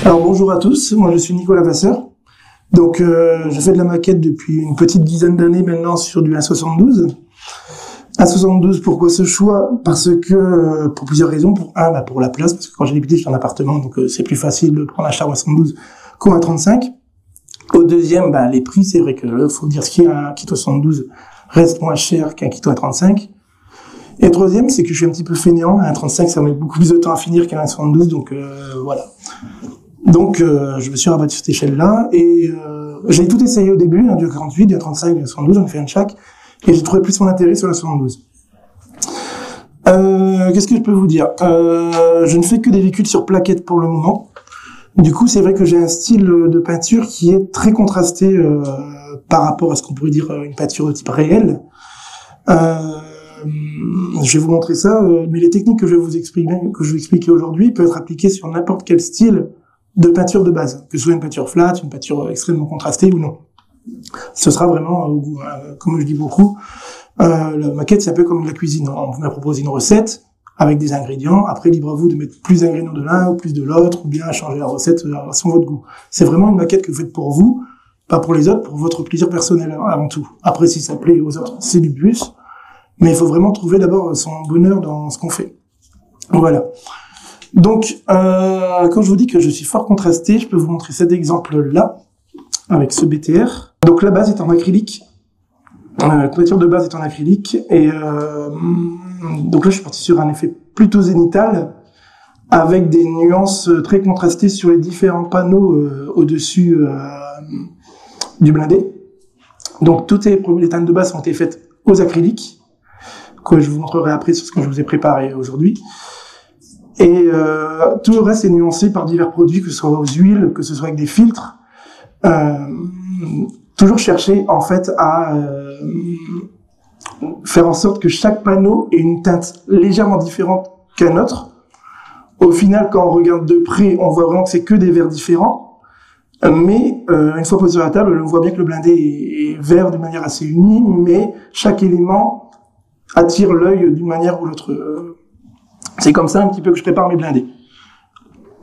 Alors bonjour à tous, moi je suis Nicolas Vasseur. Donc je fais de la maquette depuis une petite dizaine d'années maintenant sur du 1,72. 1,72, pourquoi ce choix? Parce que pour plusieurs raisons. Pour la place, parce que quand j'ai débuté j'étais en appartement, donc c'est plus facile de prendre un char 1,72 qu'un 1,35. Au deuxième, les prix, c'est vrai que faut dire qu'un kit 72 reste moins cher qu'un kit 1,35. Et troisième, c'est que je suis un petit peu fainéant. Un 1,35, ça met beaucoup plus de temps à finir qu'un 1,72, donc voilà. Donc je me suis rabattu sur cette échelle-là et j'ai tout essayé au début, du 48, du 35, du 72, j'en ai fait un de chaque, et j'ai trouvé plus mon intérêt sur la 72. Qu'est-ce que je peux vous dire? Je ne fais que des véhicules sur plaquettes pour le moment. Du coup, c'est vrai que j'ai un style de peinture qui est très contrasté par rapport à ce qu'on pourrait dire une peinture de type réel. Je vais vous montrer ça, mais les techniques que je vais vous expliquer aujourd'hui peuvent être appliquées sur n'importe quel style de peinture de base, que ce soit une peinture flat, une peinture extrêmement contrastée ou non. Ce sera vraiment au goût. Comme je dis beaucoup, la maquette c'est un peu comme la cuisine. On vous propose une recette avec des ingrédients. Après, libre à vous de mettre plus d'ingrédients de l'un ou plus de l'autre, ou bien changer la recette selon votre goût. C'est vraiment une maquette que vous faites pour vous, pas pour les autres, pour votre plaisir personnel avant tout. Après, si ça plaît aux autres, c'est du plus. Mais il faut vraiment trouver d'abord son bonheur dans ce qu'on fait. Voilà. Donc, quand je vous dis que je suis fort contrasté, je peux vous montrer cet exemple-là, avec ce BTR. Donc la base est en acrylique. La couverture de base est en acrylique. Et donc là, je suis parti sur un effet plutôt zénital, avec des nuances très contrastées sur les différents panneaux au-dessus du blindé. Donc toutes les teintes de base ont été faites aux acryliques, que je vous montrerai après sur ce que je vous ai préparé aujourd'hui. Et tout le reste est nuancé par divers produits, que ce soit aux huiles, que ce soit avec des filtres. Toujours chercher en fait à faire en sorte que chaque panneau ait une teinte légèrement différente qu'un autre. Au final, quand on regarde de près, on voit vraiment que c'est que des verts différents. Mais une fois posé sur la table, on voit bien que le blindé est vert d'une manière assez unie, mais chaque élément attire l'œil d'une manière ou l'autre. C'est comme ça un petit peu que je prépare mes blindés.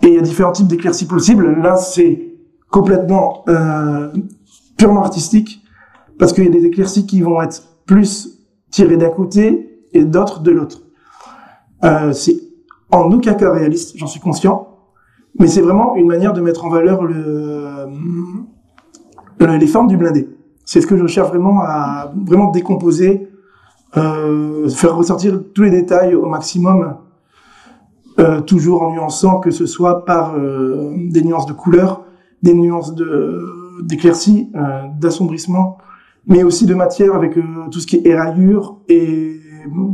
Et il y a différents types d'éclaircies possibles. Là, c'est complètement purement artistique, parce qu'il y a des éclaircies qui vont être plus tirées d'un côté et d'autres de l'autre. C'est en aucun cas réaliste, j'en suis conscient, mais c'est vraiment une manière de mettre en valeur les formes du blindé. C'est ce que je cherche vraiment à vraiment décomposer, faire ressortir tous les détails au maximum, toujours en nuançant, que ce soit par des nuances de couleur, des nuances d'éclaircie, d'assombrissement, mais aussi de matière avec tout ce qui est éraillure et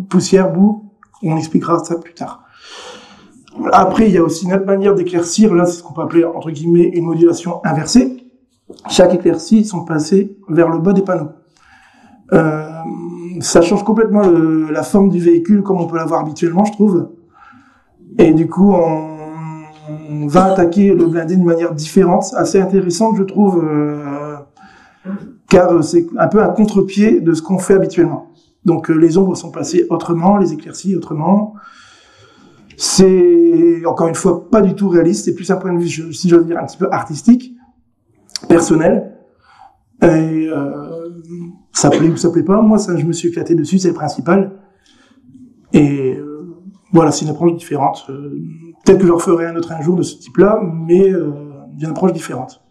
poussière, boue. On expliquera ça plus tard. Après, il y a aussi une autre manière d'éclaircir. Là, c'est ce qu'on peut appeler, entre guillemets, une modulation inversée. Chaque éclaircie sont passées vers le bas des panneaux. Ça change complètement la forme du véhicule comme on peut l'avoir habituellement, je trouve. Et du coup, on va attaquer le blindé d'une manière différente, assez intéressante, je trouve, car c'est un peu un contre-pied de ce qu'on fait habituellement. Donc les ombres sont passées autrement, les éclaircies autrement. C'est, encore une fois, pas du tout réaliste, c'est plus un point de vue, si j'ose dire, un petit peu artistique, personnel. Et ça plaît ou ça plaît pas, moi ça, je me suis éclaté dessus, c'est le principal. Et voilà, c'est une approche différente. Peut-être que je referai un autre un jour de ce type-là, mais d'une approche différente.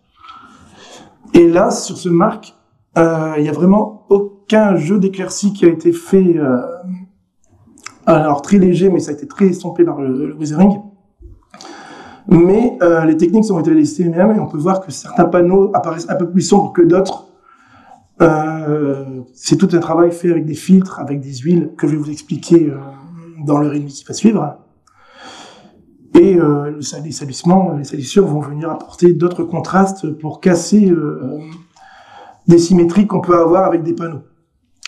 Et là, sur ce marque, il y a vraiment aucun jeu d'éclaircie qui a été fait. Alors très léger, mais ça a été très estompé par le weathering. Mais les techniques ont été listées les mêmes, et on peut voir que certains panneaux apparaissent un peu plus sombres que d'autres. C'est tout un travail fait avec des filtres, avec des huiles, que je vais vous expliquer dans l'heure et demie qui va suivre. Et les salissures vont venir apporter d'autres contrastes pour casser des symétries qu'on peut avoir avec des panneaux.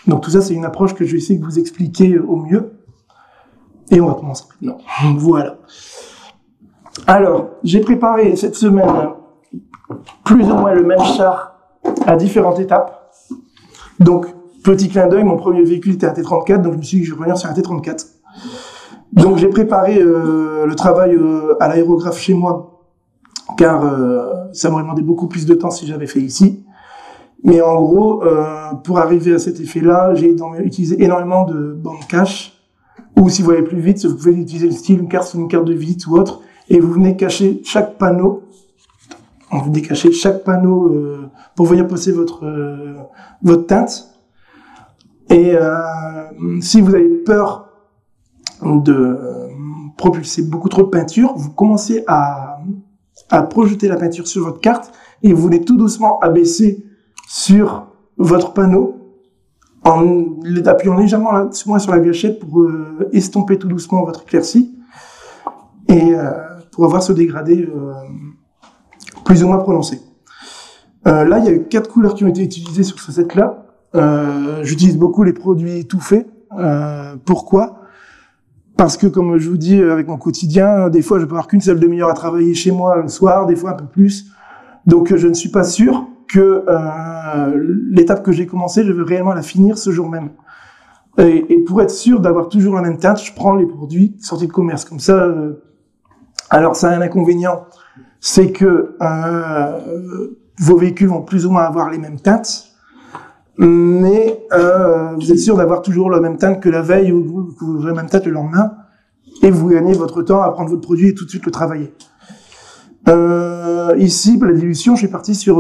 Donc tout ça, c'est une approche que je vais essayer de vous expliquer au mieux. Et on va commencer maintenant. Voilà. Alors, j'ai préparé cette semaine plus ou moins le même char à différentes étapes. Donc, petit clin d'œil, mon premier véhicule était un T34, donc je me suis dit que je vais revenir sur un T34. Donc j'ai préparé le travail à l'aérographe chez moi car ça m'aurait demandé beaucoup plus de temps si j'avais fait ici. Mais en gros, pour arriver à cet effet-là, j'ai utilisé énormément de bandes cache, ou si vous voulez plus vite, vous pouvez utiliser le style une carte de visite ou autre, et vous venez cacher chaque panneau. Vous décachez chaque panneau pour venir poser votre teinte. Et si vous avez peur de propulser beaucoup trop de peinture, vous commencez à projeter la peinture sur votre carte et vous venez tout doucement abaisser sur votre panneau en appuyant légèrement sur la gâchette pour estomper tout doucement votre éclaircie et pour avoir ce dégradé plus ou moins prononcé. Là, il y a eu 4 couleurs qui ont été utilisées sur ce set-là. J'utilise beaucoup les produits tout faits. Pourquoi ? Parce que, comme je vous dis, avec mon quotidien, des fois, je peux avoir qu'une seule demi-heure à travailler chez moi le soir, des fois un peu plus. Donc, je ne suis pas sûr que l'étape que j'ai commencée, je veux réellement la finir ce jour même. Et pour être sûr d'avoir toujours la même teinte, je prends les produits sortis de commerce. Comme ça, alors ça a un inconvénient, c'est que vos véhicules vont plus ou moins avoir les mêmes teintes, mais vous êtes sûr d'avoir toujours la même teinte que la veille ou la même teinte le lendemain, et vous gagnez votre temps à prendre votre produit et tout de suite le travailler. Ici, pour la dilution, je suis parti sur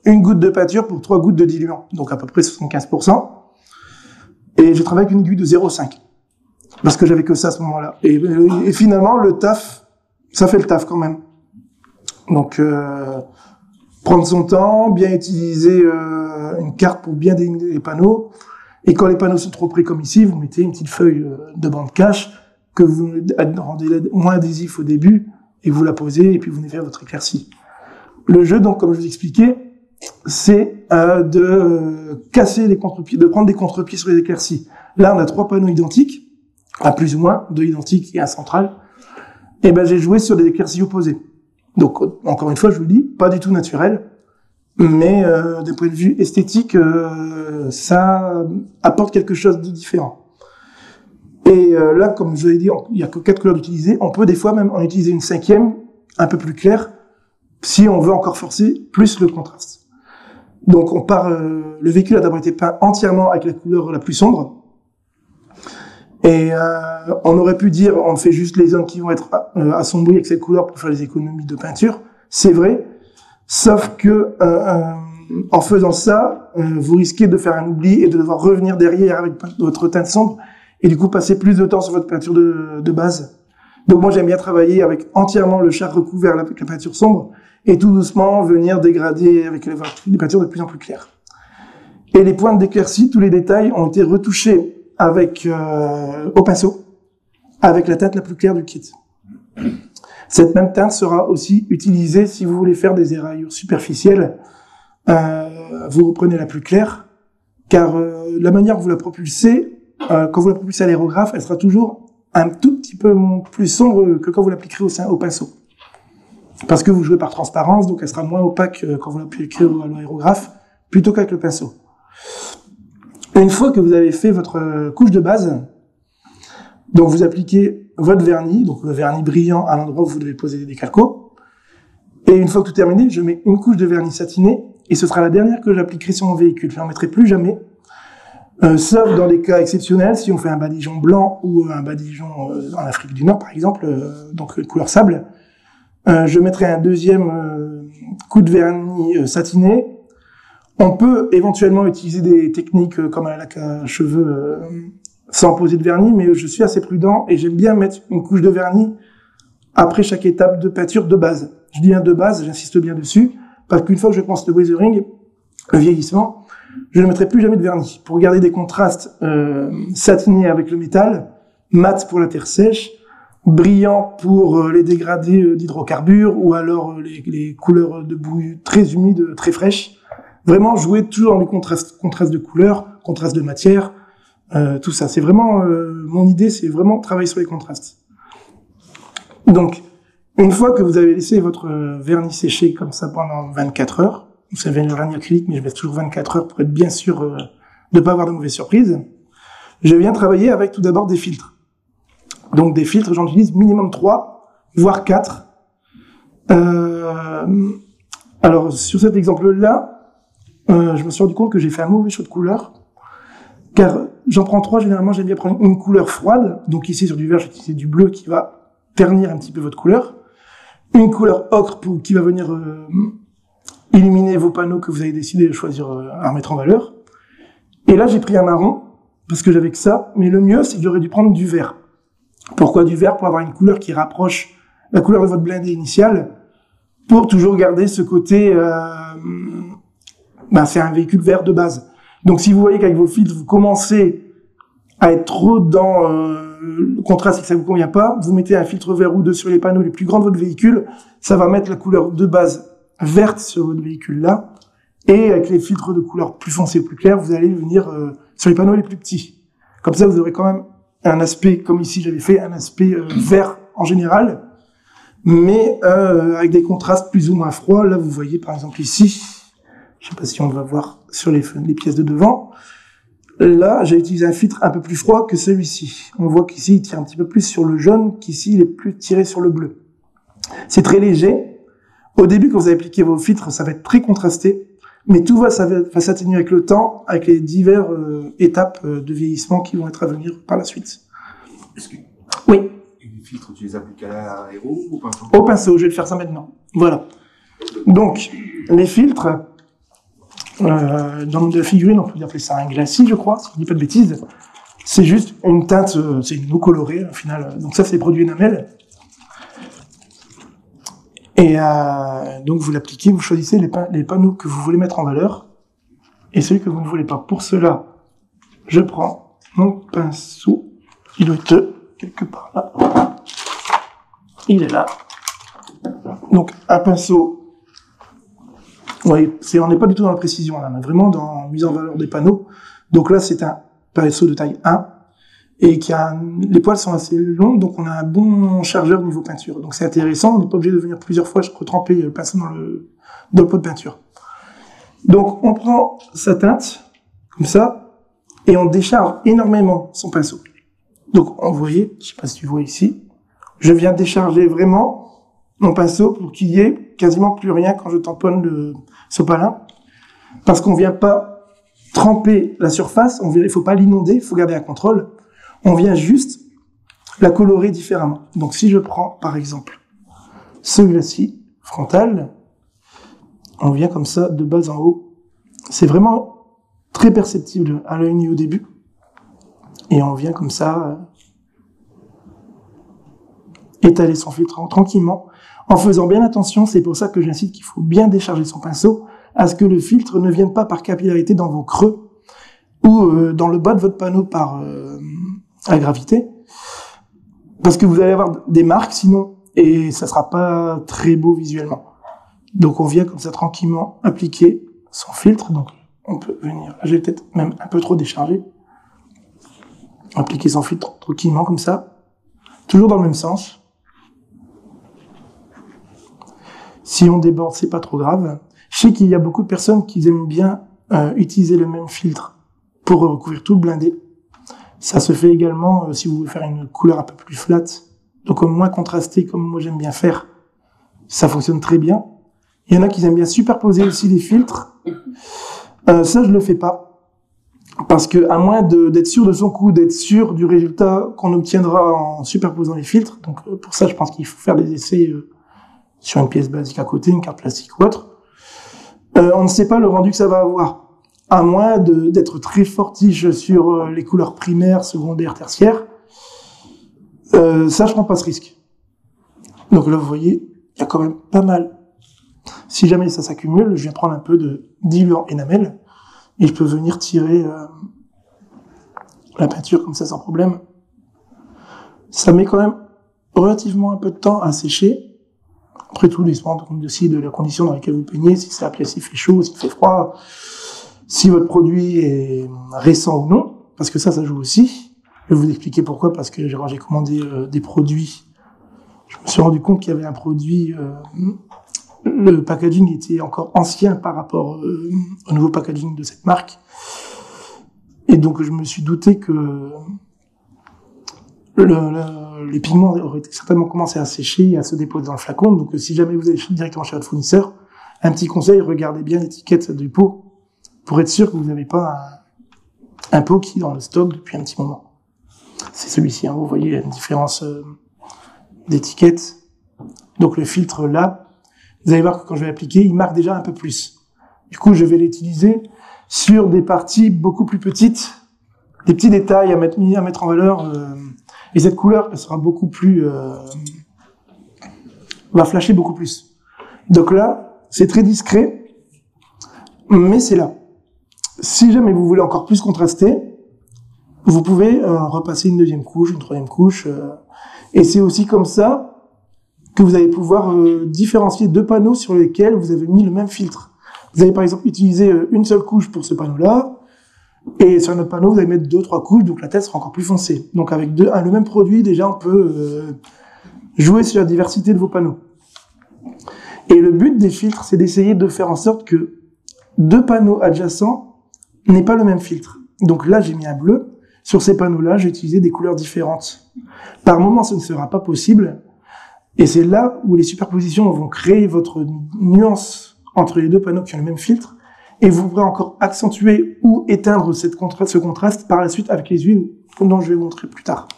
une goutte de peinture pour 3 gouttes de diluant, donc à peu près 75%. Et je travaille avec une aiguille de 0,5, parce que j'avais que ça à ce moment-là. Et finalement, le taf, ça fait le taf quand même. Donc, prendre son temps, bien utiliser une carte pour bien délimiter les panneaux. Et quand les panneaux sont trop près comme ici, vous mettez une petite feuille de bande cache que vous rendez moins adhésif au début, et vous la posez, et puis vous venez faire votre éclaircie. Le jeu, donc, comme je vous expliquais, c'est de casser les contre-pieds, de prendre des contre-pieds sur les éclaircies. Là, on a 3 panneaux identiques, à plus ou moins, 2 identiques et un central. Et ben, j'ai joué sur des éclaircies opposées. Donc, encore une fois, je vous le dis, pas du tout naturel, mais d'un point de vue esthétique, ça apporte quelque chose de différent. Et là, comme je vous l'ai dit, il n'y a que 4 couleurs d'utiliser. On peut des fois même en utiliser une 5e, un peu plus claire, si on veut encore forcer plus le contraste. Donc, le véhicule a d'abord été peint entièrement avec la couleur la plus sombre. Et on aurait pu dire, on fait juste les zones qui vont être assombries avec cette couleur pour faire les économies de peinture. C'est vrai, sauf que en faisant ça, vous risquez de faire un oubli et de devoir revenir derrière avec votre teinte sombre et du coup passer plus de temps sur votre peinture de base. Donc moi j'aime bien travailler avec entièrement le char recouvert avec la peinture sombre et tout doucement venir dégrader avec des peintures de plus en plus claires. Et les pointes d'éclaircie, tous les détails ont été retouchés avec au pinceau, avec la teinte la plus claire du kit. Cette même teinte sera aussi utilisée si vous voulez faire des éraillures superficielles. Vous reprenez la plus claire, car la manière que vous la propulsez, quand vous la propulsez à l'aérographe, elle sera toujours un tout petit peu plus sombre que quand vous l'appliquerez au pinceau. Parce que vous jouez par transparence, donc elle sera moins opaque quand vous l'appliquerez à l'aérographe, plutôt qu'avec le pinceau. Une fois que vous avez fait votre couche de base, donc vous appliquez votre vernis, donc le vernis brillant à l'endroit où vous devez poser des décalcos. Et une fois que tout est terminé, je mets une couche de vernis satiné, et ce sera la dernière que j'appliquerai sur mon véhicule. Je n'en mettrai plus jamais, sauf dans des cas exceptionnels, si on fait un badigeon blanc ou un badigeon en Afrique du Nord, par exemple, donc couleur sable. Je mettrai un deuxième coup de vernis satiné. On peut éventuellement utiliser des techniques comme un lac à cheveux sans poser de vernis, mais je suis assez prudent et j'aime bien mettre une couche de vernis après chaque étape de peinture de base. Je dis bien de base, j'insiste bien dessus, parce qu'une fois que je commence le weathering, le vieillissement, je ne mettrai plus jamais de vernis. Pour garder des contrastes satinés avec le métal, mat pour la terre sèche, brillant pour les dégradés d'hydrocarbures ou alors les couleurs de bouille très humides, très fraîches. Vraiment jouer toujours dans les contrastes de couleurs, contrastes de matière, tout ça. C'est vraiment mon idée, c'est vraiment travailler sur les contrastes. Donc, une fois que vous avez laissé votre vernis sécher comme ça pendant 24 heures, vous savez le vernis acrylique, mais je laisse toujours 24 heures pour être bien sûr de ne pas avoir de mauvaises surprises, je viens travailler avec tout d'abord des filtres. Donc des filtres, j'en utilise minimum 3, voire 4. Alors, sur cet exemple-là, je me suis rendu compte que j'ai fait un mauvais choix de couleur, car j'en prends 3, généralement, j'aime bien prendre une couleur froide. Donc ici, sur du vert, j'ai utilisé du bleu qui va ternir un petit peu votre couleur. Une couleur ocre qui va venir illuminer vos panneaux que vous avez décidé de choisir à remettre en valeur. Et là, j'ai pris un marron, parce que j'avais que ça, mais le mieux, c'est que j'aurais dû prendre du vert. Pourquoi du vert? Pour avoir une couleur qui rapproche la couleur de votre blindé initial, pour toujours garder ce côté, c'est un véhicule vert de base. Donc si vous voyez qu'avec vos filtres, vous commencez à être trop dans le contraste et que ça vous convient pas, vous mettez un filtre vert ou deux sur les panneaux les plus grands de votre véhicule, ça va mettre la couleur de base verte sur votre véhicule là, et avec les filtres de couleur plus foncées, plus claires, vous allez venir sur les panneaux les plus petits. Comme ça, vous aurez quand même un aspect, comme ici j'avais fait, un aspect vert en général, mais avec des contrastes plus ou moins froids. Là, vous voyez par exemple ici, je sais pas si on va voir sur les pièces de devant, là, j'ai utilisé un filtre un peu plus froid que celui-ci. On voit qu'ici, il tire un petit peu plus sur le jaune, qu'ici, il est plus tiré sur le bleu. C'est très léger. Au début, quand vous avez appliqué vos filtres, ça va être très contrasté, mais tout va s'atténuer avec le temps, avec les diverses étapes de vieillissement qui vont être à venir par la suite. Oui. Les filtres, tu les appliques à l'aéro ou au pinceau? Au pinceau, je vais le faire ça maintenant. Voilà. Donc, les filtres, dans la figurine, on peut appeler ça un glacis, je crois, si je dis pas de bêtises. C'est juste une teinte, c'est une eau colorée, au final. Donc ça, c'est des produits enamel. Et donc, vous l'appliquez, vous choisissez les panneaux que vous voulez mettre en valeur et celui que vous ne voulez pas. Pour cela, je prends mon pinceau. Il doit être quelque part là. Il est là. Donc, un pinceau. Oui, on n'est pas du tout dans la précision, là. On est vraiment dans la mise en valeur des panneaux. Donc là, c'est un pinceau de taille 1 et les poils sont assez longs, donc on a un bon chargeur niveau peinture. Donc c'est intéressant, on n'est pas obligé de venir plusieurs fois retremper le pinceau dans le pot de peinture. Donc on prend sa teinte, comme ça, et on décharge énormément son pinceau. Donc vous voyez, je sais pas si tu vois ici, je viens décharger vraiment mon pinceau pour qu'il y ait quasiment plus rien quand je tamponne le sopalin, parce qu'on vient pas tremper la surface, il faut pas l'inonder, il faut garder un contrôle, on vient juste la colorer différemment. Donc si je prends par exemple ce glacis frontal, on vient comme ça de bas en haut, c'est vraiment très perceptible à l'œil nu au début, et on vient comme ça étaler son filtre tranquillement, en faisant bien attention. C'est pour ça que j'incite qu'il faut bien décharger son pinceau, à ce que le filtre ne vienne pas par capillarité dans vos creux, ou dans le bas de votre panneau par la gravité, parce que vous allez avoir des marques sinon, et ça sera pas très beau visuellement. Donc on vient comme ça tranquillement appliquer son filtre. Donc on peut venir, là j'ai peut-être même un peu trop déchargé, appliquer son filtre tranquillement comme ça, toujours dans le même sens. Si on déborde, c'est pas trop grave. Je sais qu'il y a beaucoup de personnes qui aiment bien utiliser le même filtre pour recouvrir tout le blindé. Ça se fait également si vous voulez faire une couleur un peu plus flat, donc moins contrastée comme moi j'aime bien faire. Ça fonctionne très bien. Il y en a qui aiment bien superposer aussi les filtres. Ça, je le fais pas. Parce que, à moins d'être sûr de son coup, d'être sûr du résultat qu'on obtiendra en superposant les filtres, donc pour ça, je pense qu'il faut faire des essais sur une pièce basique à côté, une carte plastique ou autre. On ne sait pas le rendu que ça va avoir. À moins d'être très fortiche sur les couleurs primaires, secondaires, tertiaires. Ça, je prends pas ce risque. Donc là, vous voyez, il y a quand même pas mal. Si jamais ça s'accumule, je viens prendre un peu de diluant enamel et je peux venir tirer la peinture comme ça sans problème. Ça met quand même relativement un peu de temps à sécher. Après tout, dépend aussi de la condition dans laquelle vous peignez, si c'est la pièce, s'il fait chaud, s'il fait froid, si votre produit est récent ou non, parce que ça joue aussi. Je vais vous expliquer pourquoi, parce que j'ai commandé des produits. Je me suis rendu compte qu'il y avait un produit, le packaging était encore ancien par rapport au nouveau packaging de cette marque. Et donc je me suis douté que les pigments auraient certainement commencé à sécher et à se déposer dans le flacon. Donc, si jamais vous allez directement chez votre fournisseur, un petit conseil, regardez bien l'étiquette du pot pour être sûr que vous n'avez pas un pot qui est dans le stock depuis un petit moment. C'est celui-ci, hein, vous voyez, il y a une différence d'étiquette. Donc, le filtre là, vous allez voir que quand je vais l'appliquer, il marque déjà un peu plus. Du coup, je vais l'utiliser sur des parties beaucoup plus petites, des petits détails à mettre en valeur. Et cette couleur, elle sera beaucoup plus... va flasher beaucoup plus. Donc là, c'est très discret, mais c'est là. Si jamais vous voulez encore plus contraster, vous pouvez repasser une deuxième couche, une troisième couche. Et c'est aussi comme ça que vous allez pouvoir différencier deux panneaux sur lesquels vous avez mis le même filtre. Vous allez par exemple utiliser une seule couche pour ce panneau-là, et sur un autre panneau, vous allez mettre 2-3 couches, donc la tête sera encore plus foncée. Donc avec le même produit, déjà, on peut jouer sur la diversité de vos panneaux. Et le but des filtres, c'est d'essayer de faire en sorte que deux panneaux adjacents n'aient pas le même filtre. Donc là, j'ai mis un bleu. Sur ces panneaux-là, j'ai utilisé des couleurs différentes. Par moment, ce ne sera pas possible. Et c'est là où les superpositions vont créer votre nuance entre les deux panneaux qui ont le même filtre. Et vous pourrez encore accentuer ou éteindre ce contraste par la suite avec les huiles, dont je vais vous montrer plus tard.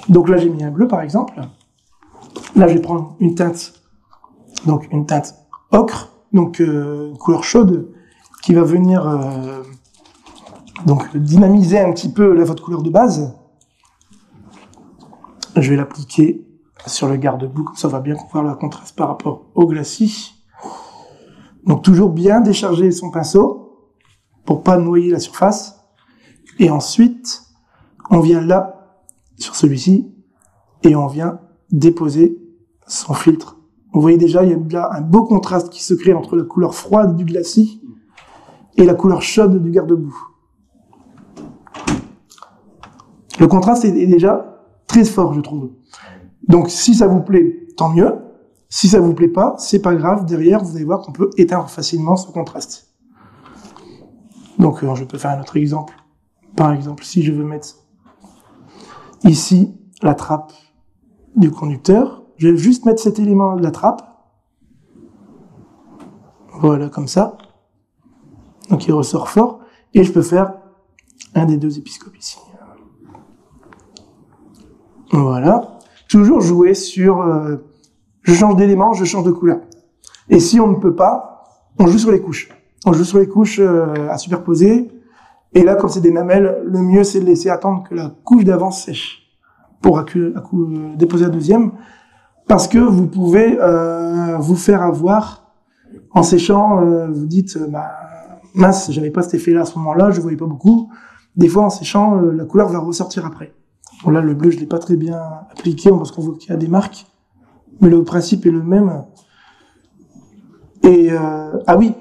Donc là, j'ai mis un bleu, par exemple. Là, je vais prendre une teinte ocre, donc une couleur chaude, qui va venir donc dynamiser un petit peu là, votre couleur de base. Je vais l'appliquer sur le garde-boue, comme ça on va bien voir le contraste par rapport au glacis. Donc toujours bien décharger son pinceau pour pas noyer la surface. Et ensuite, on vient là, sur celui-ci, et on vient déposer son filtre. Vous voyez déjà, il y a là un beau contraste qui se crée entre la couleur froide du glacis et la couleur chaude du garde-boue. Le contraste est déjà très fort, je trouve. Donc, si ça vous plaît, tant mieux. Si ça vous plaît pas, c'est pas grave. Derrière, vous allez voir qu'on peut éteindre facilement ce contraste. Donc, je peux faire un autre exemple. Par exemple, si je veux mettre ici la trappe du conducteur, je vais juste mettre cet élément de la trappe. Voilà, comme ça. Donc, il ressort fort. Et je peux faire un des deux épiscopes ici. Voilà. Toujours jouer sur... je change d'élément, je change de couleur. Et si on ne peut pas, on joue sur les couches. On joue sur les couches à superposer. Et là, comme c'est des lamelles, le mieux, c'est de laisser attendre que la couche d'avant sèche pour déposer la deuxième. Parce que vous pouvez vous faire avoir en séchant. Vous dites, mince, j'avais pas cet effet-là à ce moment-là, je voyais pas beaucoup. Des fois, en séchant, la couleur va ressortir après. Bon, là, le bleu, je l'ai pas très bien appliqué parce qu'on voit qu'il y a des marques. Mais le principe est le même. Et ah oui,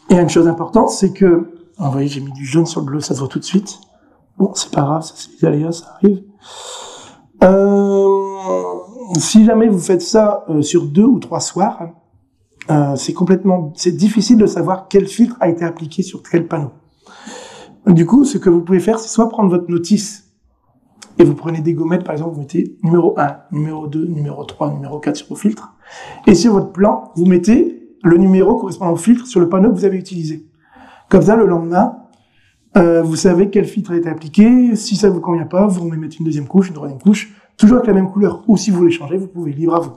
et une chose importante, c'est que, vous voyez, j'ai mis du jaune sur le bleu, ça se voit tout de suite. Bon, c'est pas grave, ça c'est les aléas, ça arrive. Si jamais vous faites ça sur 2 ou 3 soirs, c'est difficile de savoir quel filtre a été appliqué sur quel panneau. Du coup, ce que vous pouvez faire, c'est soit prendre votre notice et vous prenez des gommettes, par exemple, vous mettez numéro 1, numéro 2, numéro 3, numéro 4 sur vos filtres. Et sur votre plan, vous mettez le numéro correspondant au filtre sur le panneau que vous avez utilisé. Comme ça, le lendemain, vous savez quel filtre a été appliqué. Si ça vous convient pas, vous mettez une deuxième couche, une troisième couche, toujours avec la même couleur. Ou si vous voulez changer, vous pouvez, libre à vous.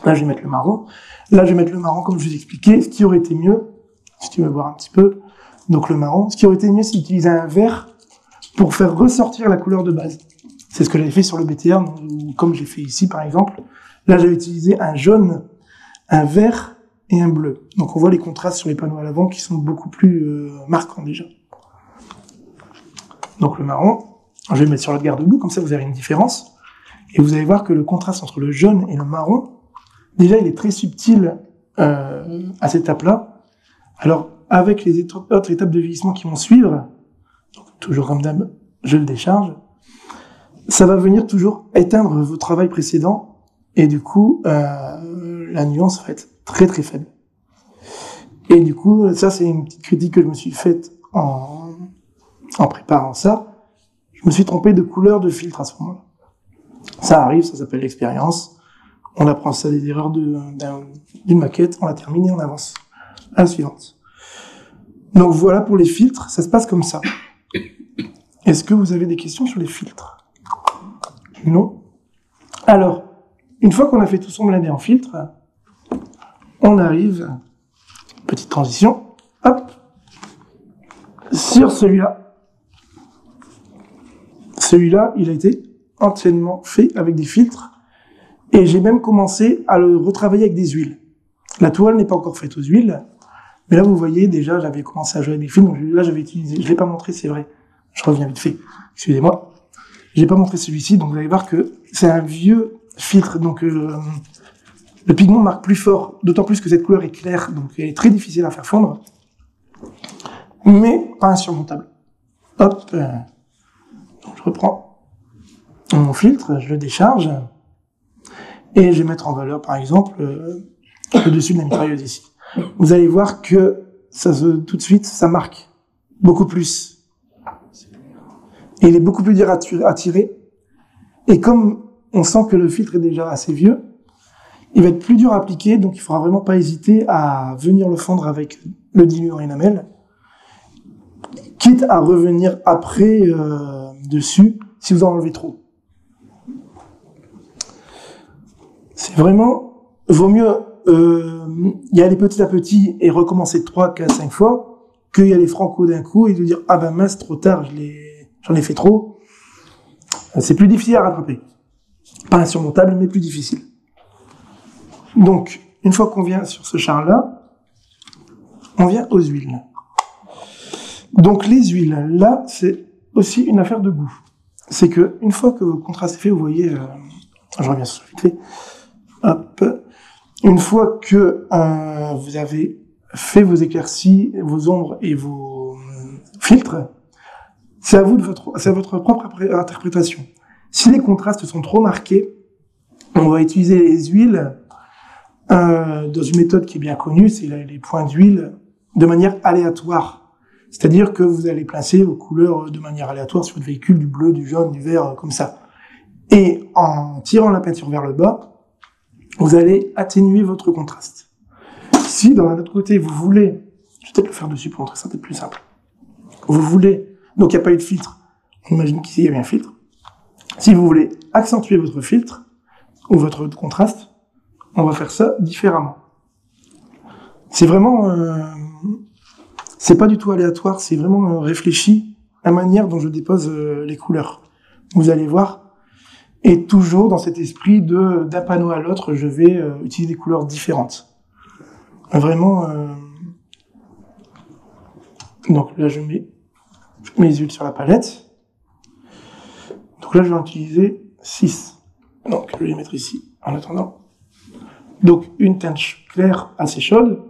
Là, je vais mettre le marron. Là, je vais mettre le marron comme je vous ai expliqué. Ce qui aurait été mieux, si tu veux voir un petit peu, donc le marron, ce qui aurait été mieux, c'est d'utiliser un vert pour faire ressortir la couleur de base. C'est ce que j'avais fait sur le BTR, comme j'ai fait ici par exemple. Là, j'avais utilisé un jaune, un vert et un bleu. Donc on voit les contrastes sur les panneaux à l'avant qui sont beaucoup plus marquants déjà. Donc le marron, je vais le mettre sur le garde-boue, comme ça vous avez une différence. Et vous allez voir que le contraste entre le jaune et le marron, déjà il est très subtil à cette étape-là. Alors avec les autres étapes de vieillissement qui vont suivre, donc, toujours comme d'hab, je le décharge, ça va venir toujours éteindre vos travails précédents, et du coup, la nuance va être très très faible. Et du coup, ça c'est une petite critique que je me suis faite en préparant ça. Je me suis trompé de couleur de filtre à ce moment-là. Ça arrive, ça s'appelle l'expérience. On apprend ça des erreurs d'une maquette, on la termine et on avance à la suivante. Donc voilà pour les filtres, ça se passe comme ça. Est-ce que vous avez des questions sur les filtres? Non? Alors, une fois qu'on a fait tout son blindé en filtre, on arrive, petite transition, hop, sur celui-là. Celui-là, il a été entièrement fait avec des filtres, et j'ai même commencé à le retravailler avec des huiles. La toile n'est pas encore faite aux huiles, mais là vous voyez déjà j'avais commencé à jouer avec des filtres, donc là j'avais utilisé, je l'ai pas montré, c'est vrai, je reviens vite fait, excusez-moi, j'ai pas montré celui-ci, donc vous allez voir que c'est un vieux filtre, donc le pigment marque plus fort, d'autant plus que cette couleur est claire, donc elle est très difficile à faire fondre, mais pas insurmontable. Hop, donc je reprends mon filtre, je le décharge, et je vais mettre en valeur, par exemple, le dessus de la mitrailleuse ici. Vous allez voir que tout de suite, ça marque beaucoup plus. Et il est beaucoup plus dur à tirer. Et comme on sent que le filtre est déjà assez vieux, il va être plus dur à appliquer, donc il faudra vraiment pas hésiter à venir le fondre avec le diluant enamel, quitte à revenir après dessus si vous en enlevez trop. C'est vraiment, vaut mieux y aller petit à petit et recommencer 3, 4, 5 fois, que y aller franco d'un coup et de dire, ah ben mince, trop tard, j'en ai fait trop. C'est plus difficile à rattraper. Pas insurmontable, mais plus difficile. Donc, une fois qu'on vient sur ce char-là, on vient aux huiles. Donc les huiles, là, c'est aussi une affaire de goût. C'est que une fois que le contraste est fait, vous voyez, je reviens sur ce vite fait. Hop. Une fois que vous avez fait vos éclaircies, vos ombres et vos filtres, c'est à vous c'est à votre propre interprétation. Si les contrastes sont trop marqués, on va utiliser les huiles dans une méthode qui est bien connue, c'est les points d'huile de manière aléatoire. C'est-à-dire que vous allez placer vos couleurs de manière aléatoire sur votre véhicule, du bleu, du jaune, du vert, comme ça. Et en tirant la peinture vers le bas, vous allez atténuer votre contraste. Si, d'un autre côté, vous voulez, je vais peut-être le faire dessus pour montrer ça, c'est peut-être plus simple. Vous voulez, donc il n'y a pas eu de filtre, on imagine qu'ici il y avait un filtre. Si vous voulez accentuer votre filtre, ou votre contraste, on va faire ça différemment. C'est vraiment, c'est pas du tout aléatoire, c'est vraiment réfléchi, la manière dont je dépose les couleurs. Vous allez voir. Et toujours dans cet esprit d'un panneau à l'autre, je vais utiliser des couleurs différentes. Vraiment. Donc là, je mets mes huiles sur la palette. Donc là, je vais en utiliser 6. Donc je vais les mettre ici en attendant. Donc une teinte claire assez chaude,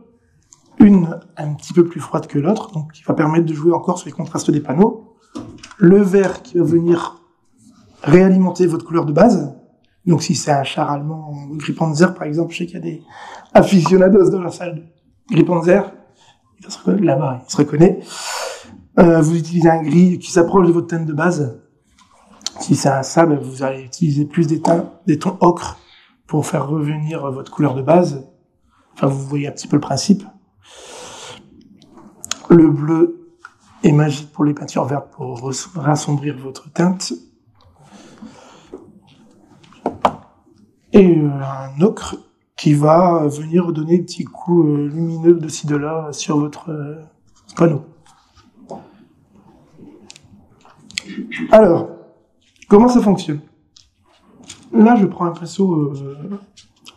une un petit peu plus froide que l'autre, donc qui va permettre de jouer encore sur les contrastes des panneaux. Le vert qui va venir réalimenter votre couleur de base. Donc si c'est un char allemand Grippanzer par exemple, je sais qu'il y a des aficionados dans la salle de Grippanzer, il va se reconnaître là-bas, il se reconnaît. Vous utilisez un gris qui s'approche de votre teinte de base. Si c'est un sable, vous allez utiliser plus des tons ocre pour faire revenir votre couleur de base. Enfin, vous voyez un petit peu le principe. Le bleu est magique pour les peintures vertes pour rassombrir votre teinte. Et un ocre qui va venir donner des petits coups lumineux de ci de là sur votre panneau. Alors, comment ça fonctionne? Là, je prends un pinceau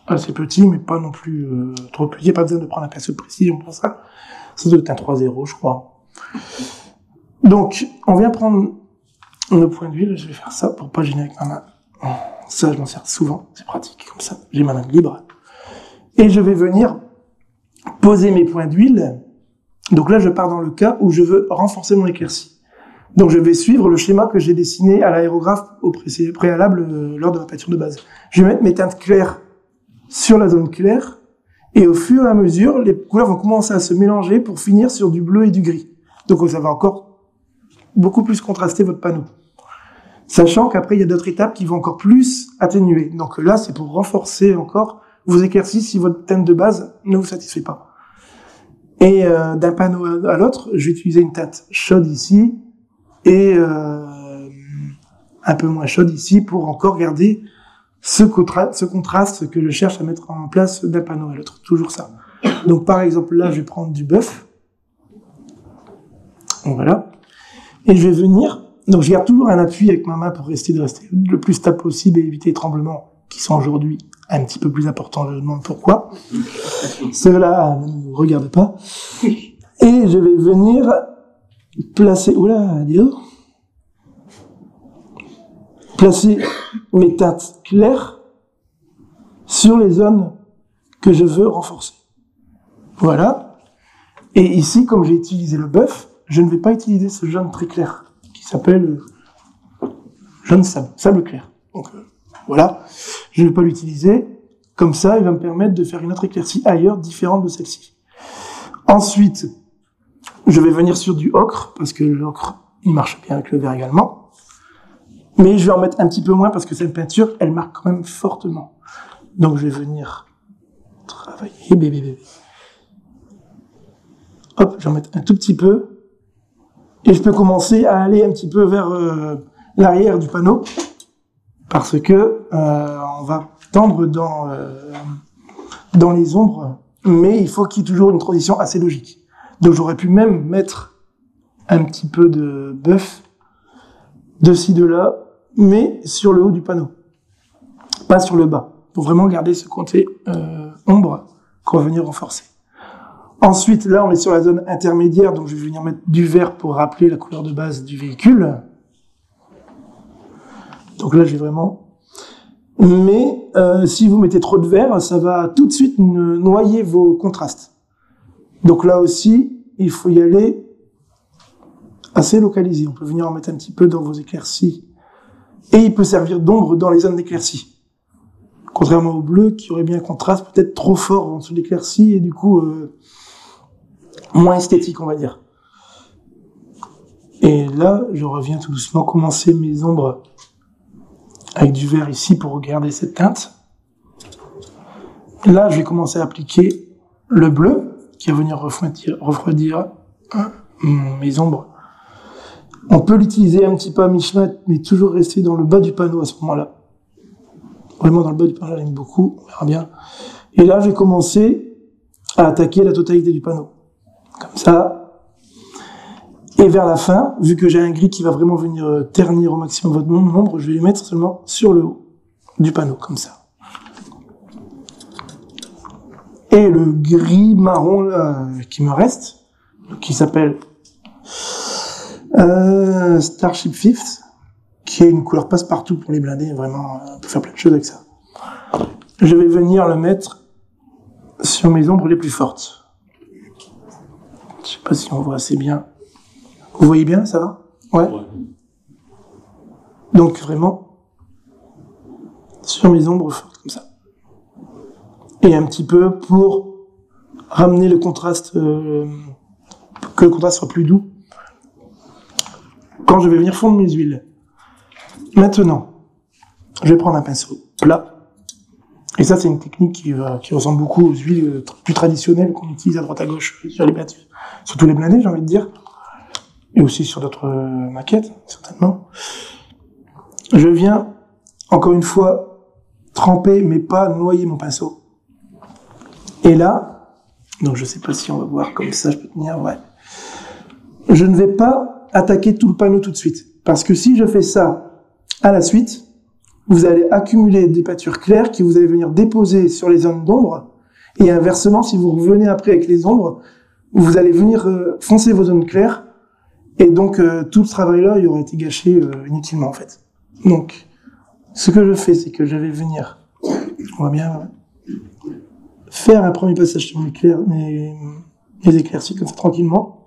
assez petit, mais pas non plus trop petit. Il n'y a pas besoin de prendre un pinceau de précision pour ça. Ça doit être un 3-0, je crois. Donc, on vient prendre nos points d'huile. Je vais faire ça pour pas gêner avec ma main. Ça, je m'en sers souvent, c'est pratique, comme ça, j'ai ma main libre. Et je vais venir poser mes points d'huile. Donc là, je pars dans le cas où je veux renforcer mon éclaircie. Donc je vais suivre le schéma que j'ai dessiné à l'aérographe au préalable lors de ma peinture de base. Je vais mettre mes teintes claires sur la zone claire, et au fur et à mesure, les couleurs vont commencer à se mélanger pour finir sur du bleu et du gris. Donc ça va encore beaucoup plus contraster votre panneau. Sachant qu'après, il y a d'autres étapes qui vont encore plus atténuer. Donc là, c'est pour renforcer encore vos éclaircies si votre teinte de base ne vous satisfait pas. Et d'un panneau à l'autre, je vais utiliser une teinte chaude ici et un peu moins chaude ici pour encore garder ce contraste que je cherche à mettre en place d'un panneau à l'autre. Toujours ça. Donc par exemple, là, je vais prendre du bœuf. Voilà. Et je vais venir... Donc je garde toujours un appui avec ma main pour rester le plus stable possible et éviter les tremblements qui sont aujourd'hui un petit peu plus importants. Je me demande pourquoi. Ceux-là ne me regardent pas. Et je vais venir placer... Oula, dis donc. Placer mes teintes claires sur les zones que je veux renforcer. Voilà. Et ici, comme j'ai utilisé le bœuf, je ne vais pas utiliser ce jaune très clair qui s'appelle jaune sable clair. Donc voilà, je ne vais pas l'utiliser. Comme ça, il va me permettre de faire une autre éclaircie ailleurs, différente de celle-ci. Ensuite, je vais venir sur du ocre, parce que l'ocre, il marche bien avec le vert également. Mais je vais en mettre un petit peu moins, parce que cette peinture, elle marque quand même fortement. Donc je vais venir travailler, bébé. Hop, je vais en mettre un tout petit peu. Et je peux commencer à aller un petit peu vers l'arrière du panneau, parce que on va tendre dans les ombres, mais il faut qu'il y ait toujours une transition assez logique. Donc j'aurais pu même mettre un petit peu de bœuf de ci, de là, mais sur le haut du panneau, pas sur le bas, pour vraiment garder ce côté ombre qu'on va venir renforcer. Ensuite, là, on est sur la zone intermédiaire, donc je vais venir mettre du vert pour rappeler la couleur de base du véhicule. Donc là, j'ai vraiment... Mais si vous mettez trop de vert, ça va tout de suite noyer vos contrastes. Donc là aussi, il faut y aller assez localisé. On peut venir en mettre un petit peu dans vos éclaircies. Et il peut servir d'ombre dans les zones d'éclaircies. Contrairement au bleu, qui aurait bien un contraste peut-être trop fort en dessous de l'éclaircie, et du coup... moins esthétique, on va dire. Et là, je reviens tout doucement commencer mes ombres avec du vert ici pour garder cette teinte. Là, je vais commencer à appliquer le bleu qui va venir refroidir mes ombres. On peut l'utiliser un petit peu à mi-chemin, mais toujours rester dans le bas du panneau à ce moment-là. Vraiment dans le bas du panneau, j'aime beaucoup, on verra bien. Et là, je vais commencer à attaquer la totalité du panneau. Comme ça. Et vers la fin, vu que j'ai un gris qui va vraiment venir ternir au maximum votre ombre, je vais les mettre seulement sur le haut du panneau, comme ça. Et le gris marron là, qui me reste, qui s'appelle Starship Fifth, qui est une couleur passe-partout pour les blindés, vraiment, on peut faire plein de choses avec ça. Je vais venir le mettre sur mes ombres les plus fortes. Je sais pas si on voit assez bien. Vous voyez bien, ça va? Ouais. Donc vraiment, sur mes ombres fortes, comme ça. Et un petit peu pour ramener le contraste, que le contraste soit plus doux. Quand je vais venir fondre mes huiles. Maintenant, je vais prendre un pinceau plat. Et ça, c'est une technique qui ressemble beaucoup aux huiles plus traditionnelles qu'on utilise à droite à gauche sur les peintures. Surtout les blindés, j'ai envie de dire. Et aussi sur d'autres maquettes, certainement. Je viens, encore une fois, tremper, mais pas noyer mon pinceau. Et là, donc je sais pas si on va voir comme ça, je peux tenir, ouais. Je ne vais pas attaquer tout le panneau tout de suite. Parce que si je fais ça à la suite, vous allez accumuler des peintures claires qui vous allez venir déposer sur les zones d'ombre. Et inversement, si vous revenez après avec les ombres, vous allez venir foncer vos zones claires. Et donc, tout le travail-là, il aurait été gâché inutilement, en fait. Donc, ce que je fais, c'est que je vais venir, on voit bien, faire un premier passage sur mes éclaircies, comme ça, tranquillement.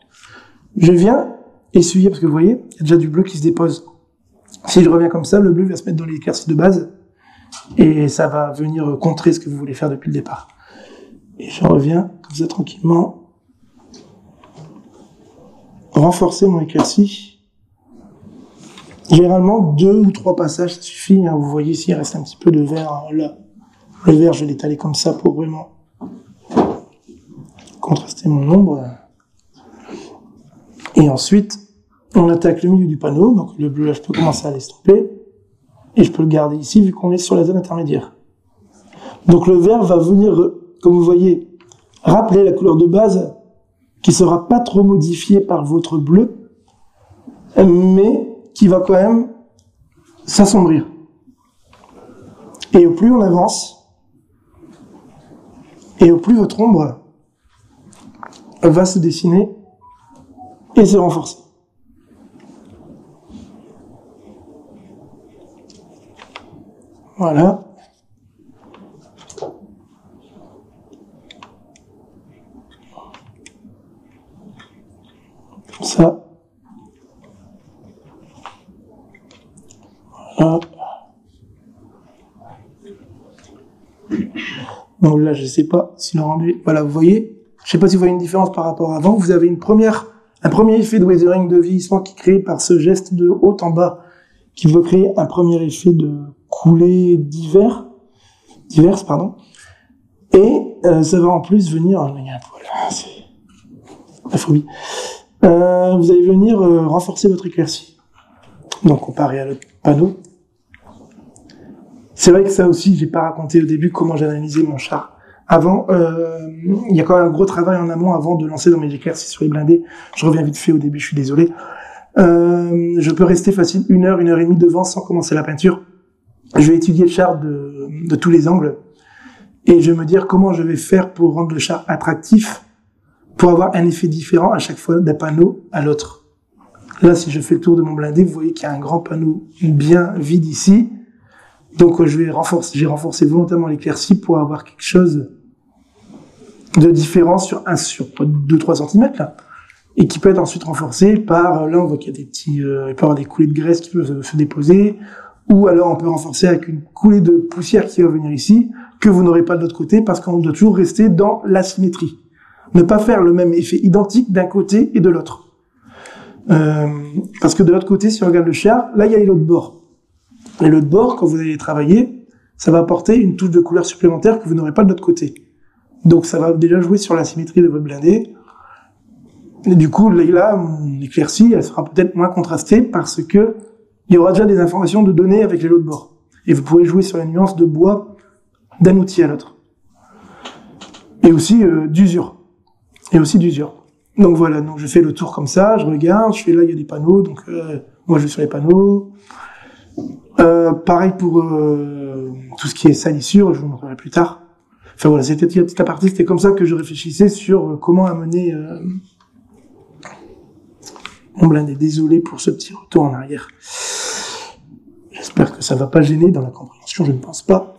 Je viens essuyer, parce que vous voyez, il y a déjà du bleu qui se dépose. Si je reviens comme ça, le bleu va se mettre dans les éclaircies de base, et ça va venir contrer ce que vous voulez faire depuis le départ. Et je reviens, comme ça, tranquillement, renforcer mon éclaircie Généralement, 2 ou 3 passages, ça suffit. Hein. Vous voyez ici, il reste un petit peu de vert là. Le vert, je vais l'étaler comme ça pour vraiment contraster mon ombre. Et ensuite, on attaque le milieu du panneau. Donc le bleu, là, je peux commencer à l'estomper. Et je peux le garder ici, vu qu'on est sur la zone intermédiaire. Donc le vert va venir, comme vous voyez, rappeler la couleur de base, qui sera pas trop modifiée par votre bleu, mais qui va quand même s'assombrir. Et au plus on avance, et au plus votre ombre va se dessiner et se renforcer. Voilà. Comme ça. Voilà. Donc là, je sais pas si le rendu... Voilà, vous voyez. Je sais pas si vous voyez une différence par rapport à avant. Vous avez un premier effet de weathering, de vieillissement qui est créé par ce geste de haut en bas, qui veut créer un premier effet de coulée diverses, pardon. Et ça va en plus venir... Voilà, c'est la phobie. Vous allez venir renforcer votre éclaircie. Donc comparé à le panneau. C'est vrai que ça aussi, j'ai pas raconté au début comment j'analysais mon char. Avant, il y a quand même un gros travail en amont avant de lancer dans mes éclaircies sur les blindés. Je reviens vite fait au début, je suis désolé. Je peux rester facile 1 heure, 1 heure et demie devant sans commencer la peinture. Je vais étudier le char de tous les angles et je vais me dire comment je vais faire pour rendre le char attractif, pour avoir un effet différent à chaque fois d'un panneau à l'autre. Là, si je fais le tour de mon blindé, vous voyez qu'il y a un grand panneau bien vide ici. Donc, j'ai renforcé volontairement l'éclaircie pour avoir quelque chose de différent sur 2-3 cm, là. Et qui peut être ensuite renforcé par, là, on voit qu'il y a des petits, il peut y avoir des coulées de graisse qui peuvent se déposer, ou alors on peut renforcer avec une coulée de poussière qui va venir ici, que vous n'aurez pas de l'autre côté, parce qu'on doit toujours rester dans la symétrie. Ne pas faire le même effet identique d'un côté et de l'autre. Parce que de l'autre côté, si on regarde le char, là, il y a les lots de bord. Les lots de bord, quand vous allez travailler, ça va apporter une touche de couleur supplémentaire que vous n'aurez pas de l'autre côté. Donc, ça va déjà jouer sur la symétrie de votre blindé. Et du coup, là, mon éclaircie, elle sera peut-être moins contrastée parce que il y aura déjà des informations de données avec les lots de bord. Et vous pourrez jouer sur les nuances de bois d'un outil à l'autre. Et aussi d'usure. Donc voilà, donc je fais le tour comme ça, je regarde, je fais là, il y a des panneaux, donc moi je vais sur les panneaux. Pareil pour tout ce qui est salissure, je vous montrerai plus tard. Enfin voilà, c'était une petite aparté, c'était comme ça que je réfléchissais sur comment amener mon blindé. Désolé pour ce petit retour en arrière. J'espère que ça va pas gêner dans la compréhension, je ne pense pas.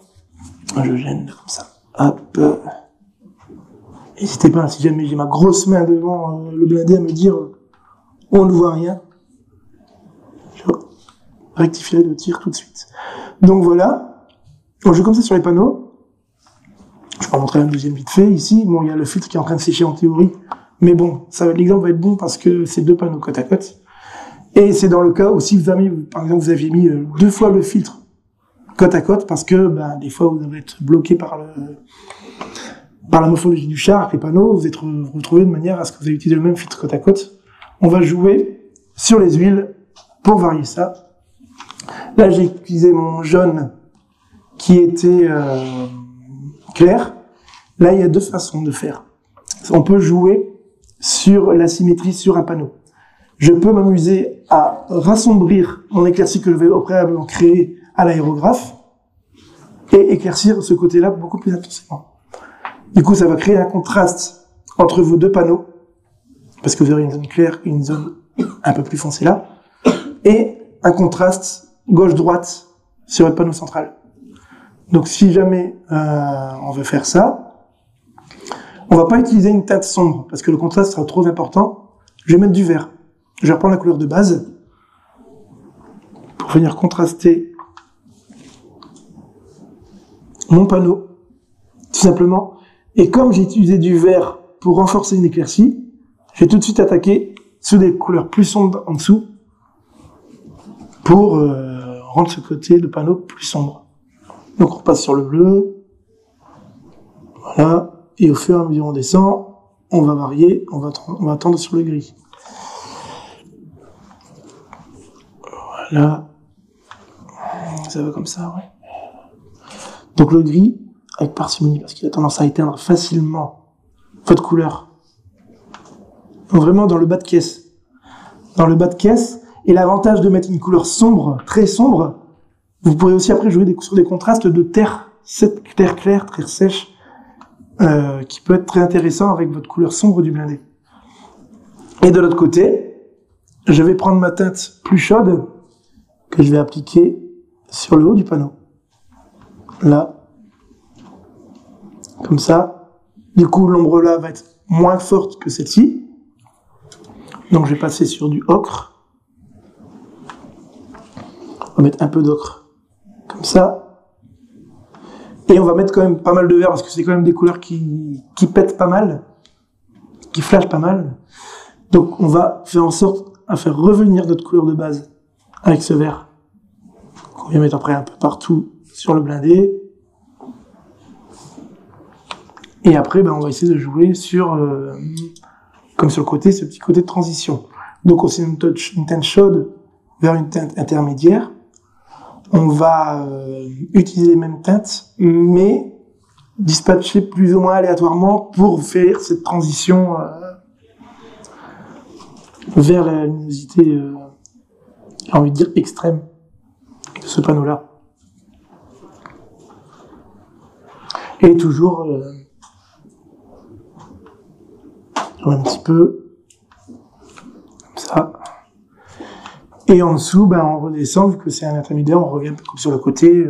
Je gêne comme ça. Hop. N'hésitez pas, si jamais j'ai ma grosse main devant le blindé à me dire on ne voit rien. Je rectifierai le tir tout de suite. Donc voilà. Donc, je vais comme ça sur les panneaux. Je vais en montrer un deuxième vite fait. Ici, bon, il y a le filtre qui est en train de sécher en théorie. Mais bon, l'exemple va être bon parce que c'est 2 panneaux côte à côte. Et c'est dans le cas où si par exemple, vous aviez mis 2 fois le filtre côte à côte parce que, des fois, vous allez être bloqué par la morphologie du char, avec les panneaux, vous êtes retrouvés de manière à ce que vous ayez utilisé le même filtre côte à côte. On va jouer sur les huiles pour varier ça. Là, j'ai utilisé mon jaune qui était clair. Là, il y a 2 façons de faire. On peut jouer sur la symétrie sur un panneau. Je peux m'amuser à rassombrir mon éclaircie que je vais au préalable créer à l'aérographe et éclaircir ce côté-là beaucoup plus intensément. Du coup, ça va créer un contraste entre vos 2 panneaux, parce que vous aurez une zone claire et une zone un peu plus foncée là, et un contraste gauche-droite sur votre panneau central. Donc, si jamais on veut faire ça, on va pas utiliser une teinte sombre, parce que le contraste sera trop important. Je vais mettre du vert. Je vais reprendre la couleur de base pour venir contraster mon panneau, tout simplement. Et comme j'ai utilisé du vert pour renforcer une éclaircie, je vais tout de suite attaquer sur des couleurs plus sombres en dessous pour rendre ce côté de panneau plus sombre. Donc on passe sur le bleu, voilà, et au fur et à mesure on descend, on va varier, on va tendre sur le gris. Voilà, ça va comme ça, ouais. Donc le gris, avec parcimonie, parce qu'il a tendance à éteindre facilement votre couleur. Donc vraiment dans le bas de caisse. Dans le bas de caisse, et l'avantage de mettre une couleur sombre, très sombre, vous pourrez aussi après jouer sur des contrastes de terre, terre claire, terre sèche, qui peut être très intéressant avec votre couleur sombre du blindé. Et de l'autre côté, je vais prendre ma teinte plus chaude, que je vais appliquer sur le haut du panneau. Là. Comme ça. Du coup, l'ombre là va être moins forte que celle-ci. Donc je vais passer sur du ocre. On va mettre un peu d'ocre. Comme ça. Et on va mettre quand même pas mal de vert, parce que c'est quand même des couleurs qui pètent pas mal. Qui flashent pas mal. Donc on va faire en sorte à faire revenir notre couleur de base avec ce vert. On vient mettre après un peu partout sur le blindé. Et après, on va essayer de jouer sur, comme sur le côté, ce petit côté de transition. Donc on une teinte chaude vers une teinte intermédiaire. On va utiliser les mêmes teintes, mais dispatcher plus ou moins aléatoirement pour faire cette transition vers la luminosité, j'ai envie de dire, extrême de ce panneau-là. Et toujours un petit peu comme ça. Et en dessous, on redescend, vu que c'est un intermédiaire, on revient comme sur le côté,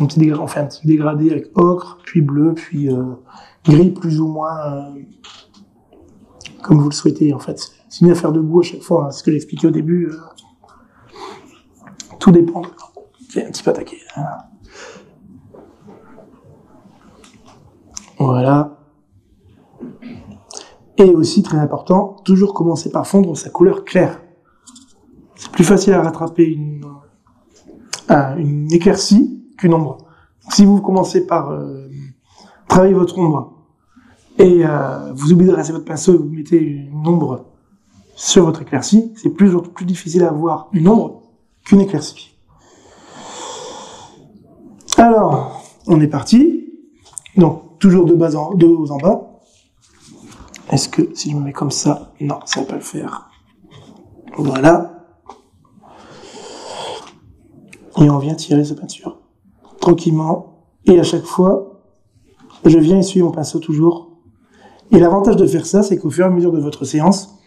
on fait un petit dégradé avec ocre, puis bleu, puis gris, plus ou moins comme vous le souhaitez, en fait. C'est une affaire de goût à chaque fois, ce que j'ai expliqué au début. Tout dépend. J'ai un petit peu attaqué. Voilà. Et aussi, très important, toujours commencer par fondre sa couleur claire. C'est plus facile à rattraper une éclaircie qu'une ombre. Donc, si vous commencez par travailler votre ombre et vous oubliez de rincer votre pinceau et vous mettez une ombre sur votre éclaircie, c'est plus difficile à avoir une ombre qu'une éclaircie. Alors, on est parti. Donc, toujours de haut en bas. Est-ce que si je me mets comme ça, non, ça va pas le faire. Voilà. Et on vient tirer cette peinture. Tranquillement. Et à chaque fois, je viens essuyer mon pinceau toujours. Et l'avantage de faire ça, c'est qu'au fur et à mesure de votre séance,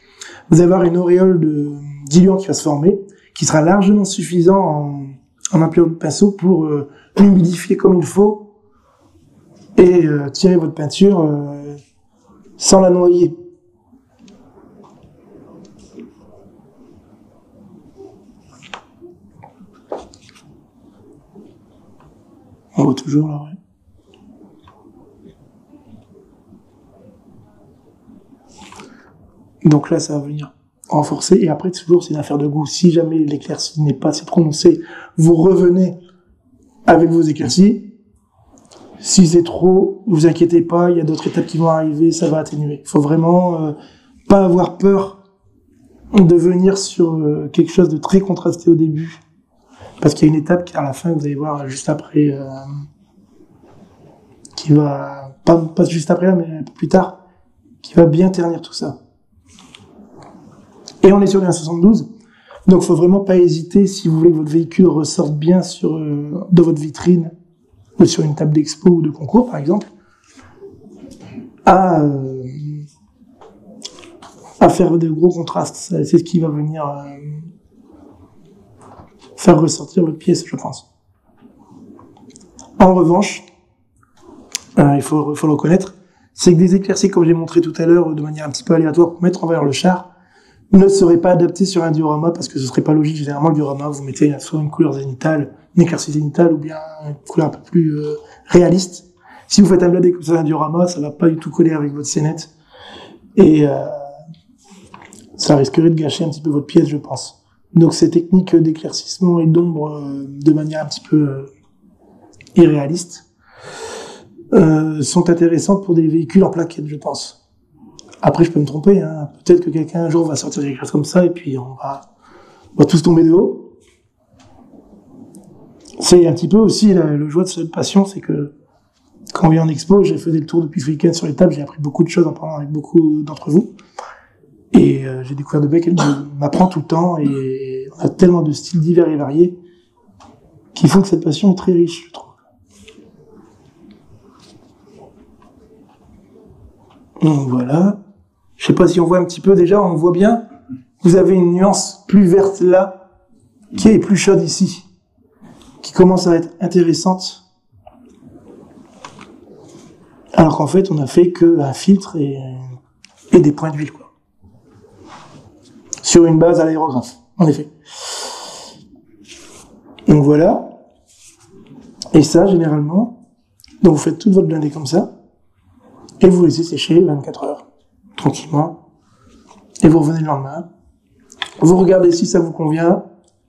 vous allez avoir une auréole de diluant qui va se former, qui sera largement suffisant en appuyant le pinceau pour l'humidifier comme il faut et tirer votre peinture sans la noyer. On voit toujours là, ouais. Donc là, ça va venir renforcer. Et après, toujours, c'est une affaire de goût. Si jamais l'éclaircie n'est pas assez prononcée, vous revenez avec vos éclaircies. Si c'est trop, vous inquiétez pas, il y a d'autres étapes qui vont arriver, ça va atténuer. Il faut vraiment pas avoir peur de venir sur quelque chose de très contrasté au début. Parce qu'il y a une étape qui, à la fin, vous allez voir juste après, qui va, pas juste après là, mais un peu plus tard, qui va bien ternir tout ça. Et on est sur les 1,72, donc faut vraiment pas hésiter, si vous voulez que votre véhicule ressorte bien de votre vitrine, ou sur une table d'expo ou de concours, par exemple, à faire de gros contrastes. C'est ce qui va venir faire ressortir votre pièce, je pense. En revanche, il faut le reconnaître, c'est que des éclaircies, comme j'ai montré tout à l'heure, de manière un petit peu aléatoire, pour mettre en valeur le char, ne seraient pas adaptés sur un diorama, parce que ce serait pas logique. Généralement, le diorama, vous mettez soit une couleur zénitale, une éclaircie zénitale, ou bien une couleur un peu plus réaliste. Si vous faites un blindé comme ça, un diorama, ça va pas du tout coller avec votre scénette. Et ça risquerait de gâcher un petit peu votre pièce, je pense. Donc ces techniques d'éclaircissement et d'ombre de manière un petit peu irréaliste sont intéressantes pour des véhicules en plaquettes, je pense. Après, je peux me tromper, hein. Peut-être que quelqu'un un jour va sortir des choses comme ça et puis on va tous tomber de haut. C'est un petit peu aussi le joie de cette passion, c'est que quand on vient en expo, j'ai fait le tour depuis ce week-end sur les tables, j'ai appris beaucoup de choses en parlant avec beaucoup d'entre vous. Et j'ai découvert de Beck, elle m'apprend tout le temps, et on a tellement de styles divers et variés qui font que cette passion est très riche, je trouve. Donc voilà. Je sais pas si on voit un petit peu déjà, on voit bien. Vous avez une nuance plus verte là, qui est plus chaude ici, qui commence à être intéressante. Alors qu'en fait, on a fait qu'un filtre et des points d'huile, quoi. Sur une base à l'aérographe, en effet. Donc voilà. Et ça, généralement, donc vous faites toute votre blindée comme ça, et vous laissez sécher 24 heures, tranquillement, et vous revenez le lendemain. Vous regardez si ça vous convient,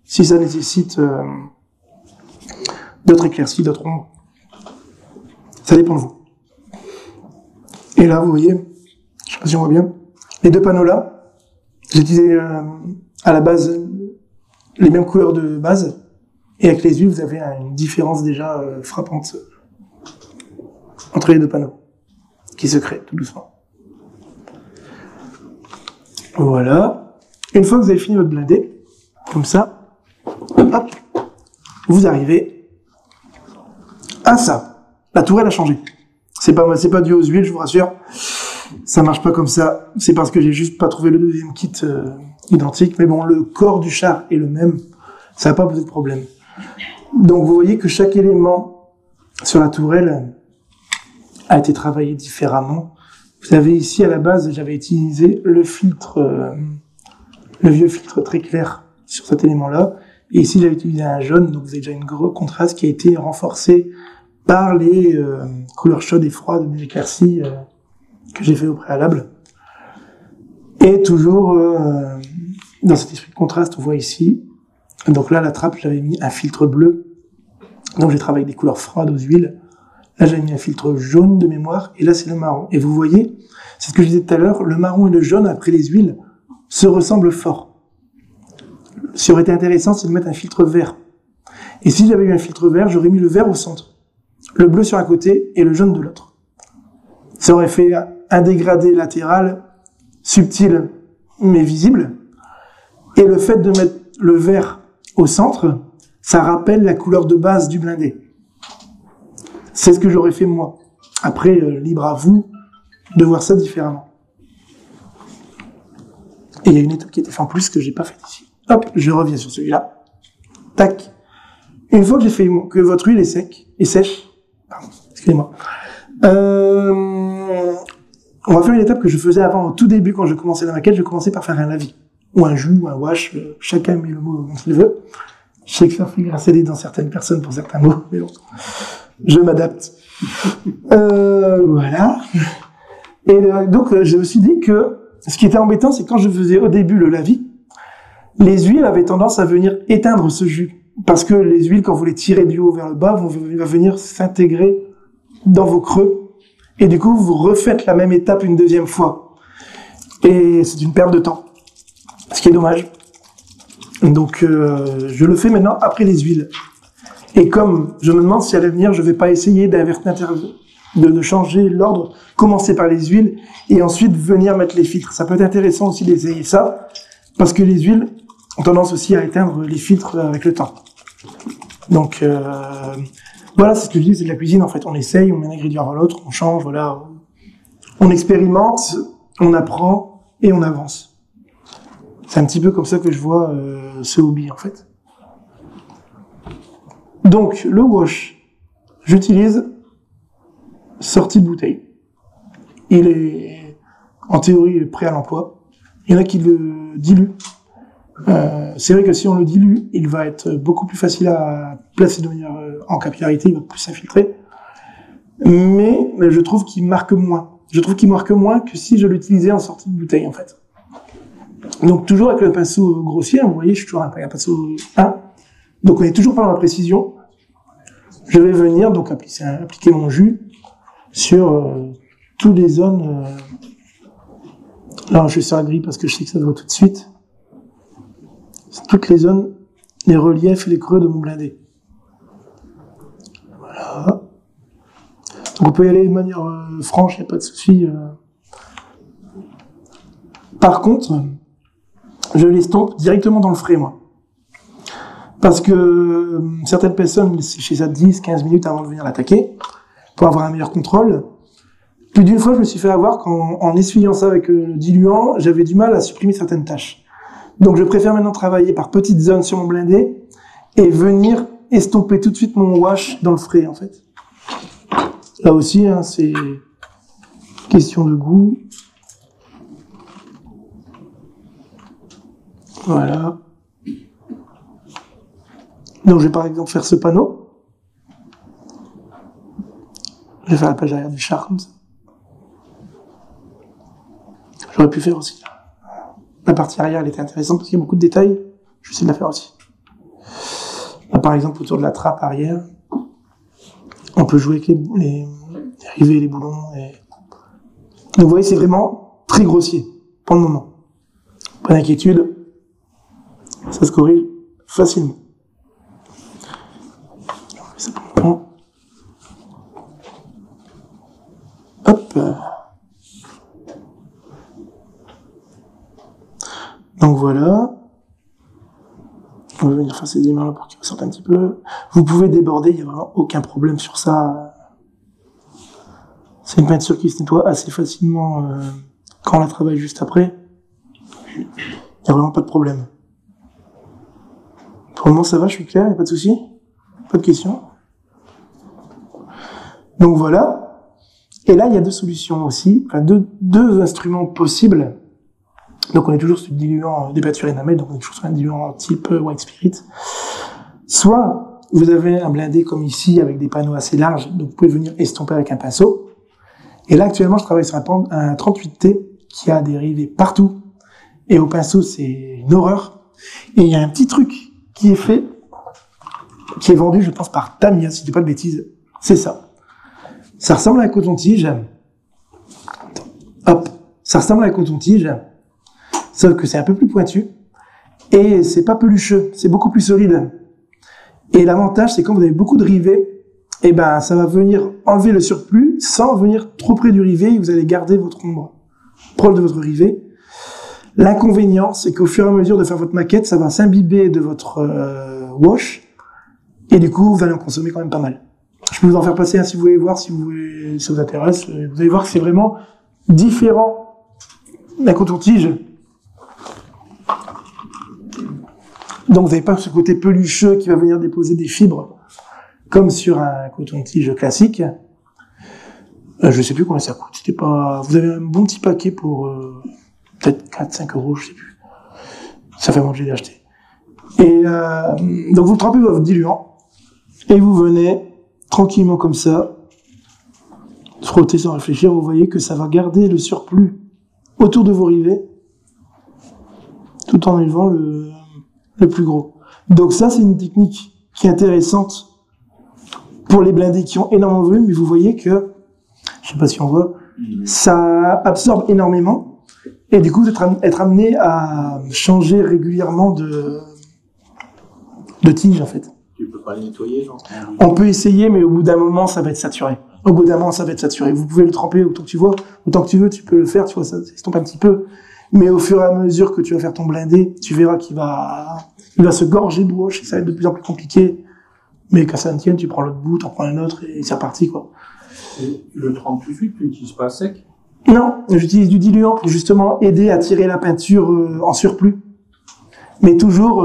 si ça nécessite d'autres éclaircies, d'autres ombres. Ça dépend de vous. Et là, vous voyez, je sais pas si on voit bien, les deux panneaux là, j'ai utilisé à la base les mêmes couleurs de base, et avec les huiles, vous avez une différence déjà frappante entre les deux panneaux, qui se crée tout doucement. Voilà. Une fois que vous avez fini votre blindé, comme ça, hop, vous arrivez à ça. La tourelle a changé. C'est pas dû aux huiles, je vous rassure. Ça marche pas comme ça. C'est parce que j'ai juste pas trouvé le deuxième kit identique. Mais bon, le corps du char est le même. Ça n'a pas posé de problème. Donc vous voyez que chaque élément sur la tourelle a été travaillé différemment. Vous avez ici à la base, j'avais utilisé le filtre, le vieux filtre très clair sur cet élément-là. Et ici, j'avais utilisé un jaune, donc vous avez déjà une gros contraste qui a été renforcé par les couleurs chaudes et froides des éclaircies que j'ai fait au préalable. Et toujours dans cet esprit de contraste, on voit ici. Donc là, la trappe, j'avais mis un filtre bleu. Donc j'ai travaillé des couleurs froides aux huiles. Là, j'avais mis un filtre jaune de mémoire. Et là, c'est le marron. Et vous voyez, c'est ce que je disais tout à l'heure, le marron et le jaune, après les huiles, se ressemblent fort. Ce qui aurait été intéressant, c'est de mettre un filtre vert. Et si j'avais eu un filtre vert, j'aurais mis le vert au centre, le bleu sur un côté et le jaune de l'autre. Ça aurait fait un dégradé latéral, subtil, mais visible. Et le fait de mettre le vert au centre, ça rappelle la couleur de base du blindé. C'est ce que j'aurais fait moi. Après, libre à vous de voir ça différemment. Et il y a une étape qui était faite en plus que j'ai pas faite ici. Hop, je reviens sur celui-là. Tac. Une fois que j'ai fait que votre huile est sèche, pardon, excusez-moi, on va faire une étape que je faisais avant, au tout début, quand je commençais la maquette, je commençais par faire un lavis, ou un jus, ou un wash, chacun met le mot dont il veut. Je sais que ça fait grincer des dents certaines personnes pour certains mots, mais bon, je m'adapte. Voilà. Et donc, je me suis dit que ce qui était embêtant, c'est quand je faisais au début le lavis, les huiles avaient tendance à venir éteindre ce jus. Parce que les huiles, quand vous les tirez du haut vers le bas, vont venir s'intégrer dans vos creux. Et du coup, vous refaites la même étape une deuxième fois. Et c'est une perte de temps. Ce qui est dommage. Donc, je le fais maintenant après les huiles. Et comme je me demande si à l'avenir, je vais pas essayer de changer l'ordre, commencer par les huiles, et ensuite venir mettre les filtres. Ça peut être intéressant aussi d'essayer ça, parce que les huiles ont tendance aussi à éteindre les filtres avec le temps. Donc, voilà, c'est ce que je dis, c'est de la cuisine, en fait. On essaye, on met un ingrédient avant l'autre, on change, voilà. On expérimente, on apprend, et on avance. C'est un petit peu comme ça que je vois ce hobby, en fait. Donc, le wash, j'utilise sortie de bouteille. Il est, en théorie, prêt à l'emploi. Il y en a qui le diluent. C'est vrai que si on le dilue, il va être beaucoup plus facile à placer de manière en capillarité, il va plus s'infiltrer. Mais je trouve qu'il marque moins. Je trouve qu'il marque moins que si je l'utilisais en sortie de bouteille, en fait. Donc toujours avec le pinceau grossier, vous voyez, je suis toujours avec un pinceau 1. Donc on est toujours pas dans la précision. Je vais venir donc appliquer mon jus sur toutes les zones. Là, je suis sur la grille parce que je sais que ça se voit tout de suite. C'est toutes les zones, les reliefs et les creux de mon blindé. Voilà. Donc on peut y aller de manière franche, il n'y a pas de souci. Par contre, je l'estompe directement dans le frais, moi. Parce que certaines personnes laissent chez ça 10-15 minutes avant de venir l'attaquer, pour avoir un meilleur contrôle. Plus d'une fois, je me suis fait avoir en essuyant ça avec le diluant, j'avais du mal à supprimer certaines tâches. Donc je préfère maintenant travailler par petites zones sur mon blindé et venir estomper tout de suite mon wash dans le frais, en fait. Là aussi, hein, c'est question de goût. Voilà. Donc je vais par exemple faire ce panneau. Je vais faire la page arrière du char comme ça. J'aurais pu faire aussi. La partie arrière, elle était intéressante parce qu'il y a beaucoup de détails. Je vais essayer de la faire aussi. Là, par exemple, autour de la trappe arrière, on peut jouer avec les rivets, les boulons. Donc vous voyez, c'est vraiment très grossier pour le moment. Pas d'inquiétude, ça se corrige facilement. Hop. Donc voilà. On va venir faire ces éléments là pour qu'ils ressortent un petit peu. Vous pouvez déborder, il n'y a vraiment aucun problème sur ça. C'est une peinture qui se nettoie assez facilement quand on la travaille juste après. Il n'y a vraiment pas de problème. Pour le moment ça va, je suis clair, il n'y a pas de souci? Pas de questions? Donc voilà. Et là, il y a deux solutions aussi, enfin deux instruments possibles. Donc on est toujours sur du diluant des peintures énamel, donc on est toujours sur un diluant type White Spirit. Soit vous avez un blindé comme ici avec des panneaux assez larges, donc vous pouvez venir estomper avec un pinceau. Et là actuellement je travaille sur un 38T qui a des rivets partout. Et au pinceau c'est une horreur. Et il y a un petit truc qui est fait, qui est vendu je pense par Tamiya, si je dis pas de bêtises. C'est ça. Ça ressemble à un coton-tige. Hop. Ça ressemble à un coton-tige. Sauf que c'est un peu plus pointu. Et c'est pas pelucheux. C'est beaucoup plus solide. Et l'avantage, c'est quand vous avez beaucoup de rivets, eh ben, ça va venir enlever le surplus sans venir trop près du rivet et vous allez garder votre ombre proche de votre rivet. L'inconvénient, c'est qu'au fur et à mesure de faire votre maquette, ça va s'imbiber de votre wash. Et du coup, vous allez en consommer quand même pas mal. Je peux vous en faire passer un si vous voulez voir, si ça vous intéresse. Vous allez voir que c'est vraiment différent d'un coton-tige. Donc vous n'avez pas ce côté pelucheux qui va venir déposer des fibres, comme sur un coton-tige classique. Je sais plus combien ça coûte. C'était pas. Vous avez un bon petit paquet pour peut-être 4-5 euros, je sais plus. Ça fait manger d'acheter. Et donc vous trempez votre diluant et vous venez tranquillement comme ça, frotter sans réfléchir, vous voyez que ça va garder le surplus autour de vos rivets, tout en élevant le plus gros. Donc ça, c'est une technique qui est intéressante pour les blindés qui ont énormément de volume, mais vous voyez que, je sais pas si on voit, ça absorbe énormément, et du coup, vous être amené à changer régulièrement de tige, en fait. Tu peux pas les nettoyer, genre? On peut essayer, mais au bout d'un moment, ça va être saturé. Au bout d'un moment, ça va être saturé. Vous pouvez le tremper autant que tu veux, tu peux le faire, tu vois, ça s'estompe un petit peu. Mais au fur et à mesure que tu vas faire ton blindé, tu verras qu'il va se gorger de wash, et ça va être de plus en plus compliqué. Mais quand ça ne tienne, tu prends l'autre bout, t'en prends un autre, et c'est reparti, quoi. Et tu le trempes tout de suite, tu l'utilises pas sec? Non, j'utilise du diluant pour justement aider à tirer la peinture en surplus. Mais toujours,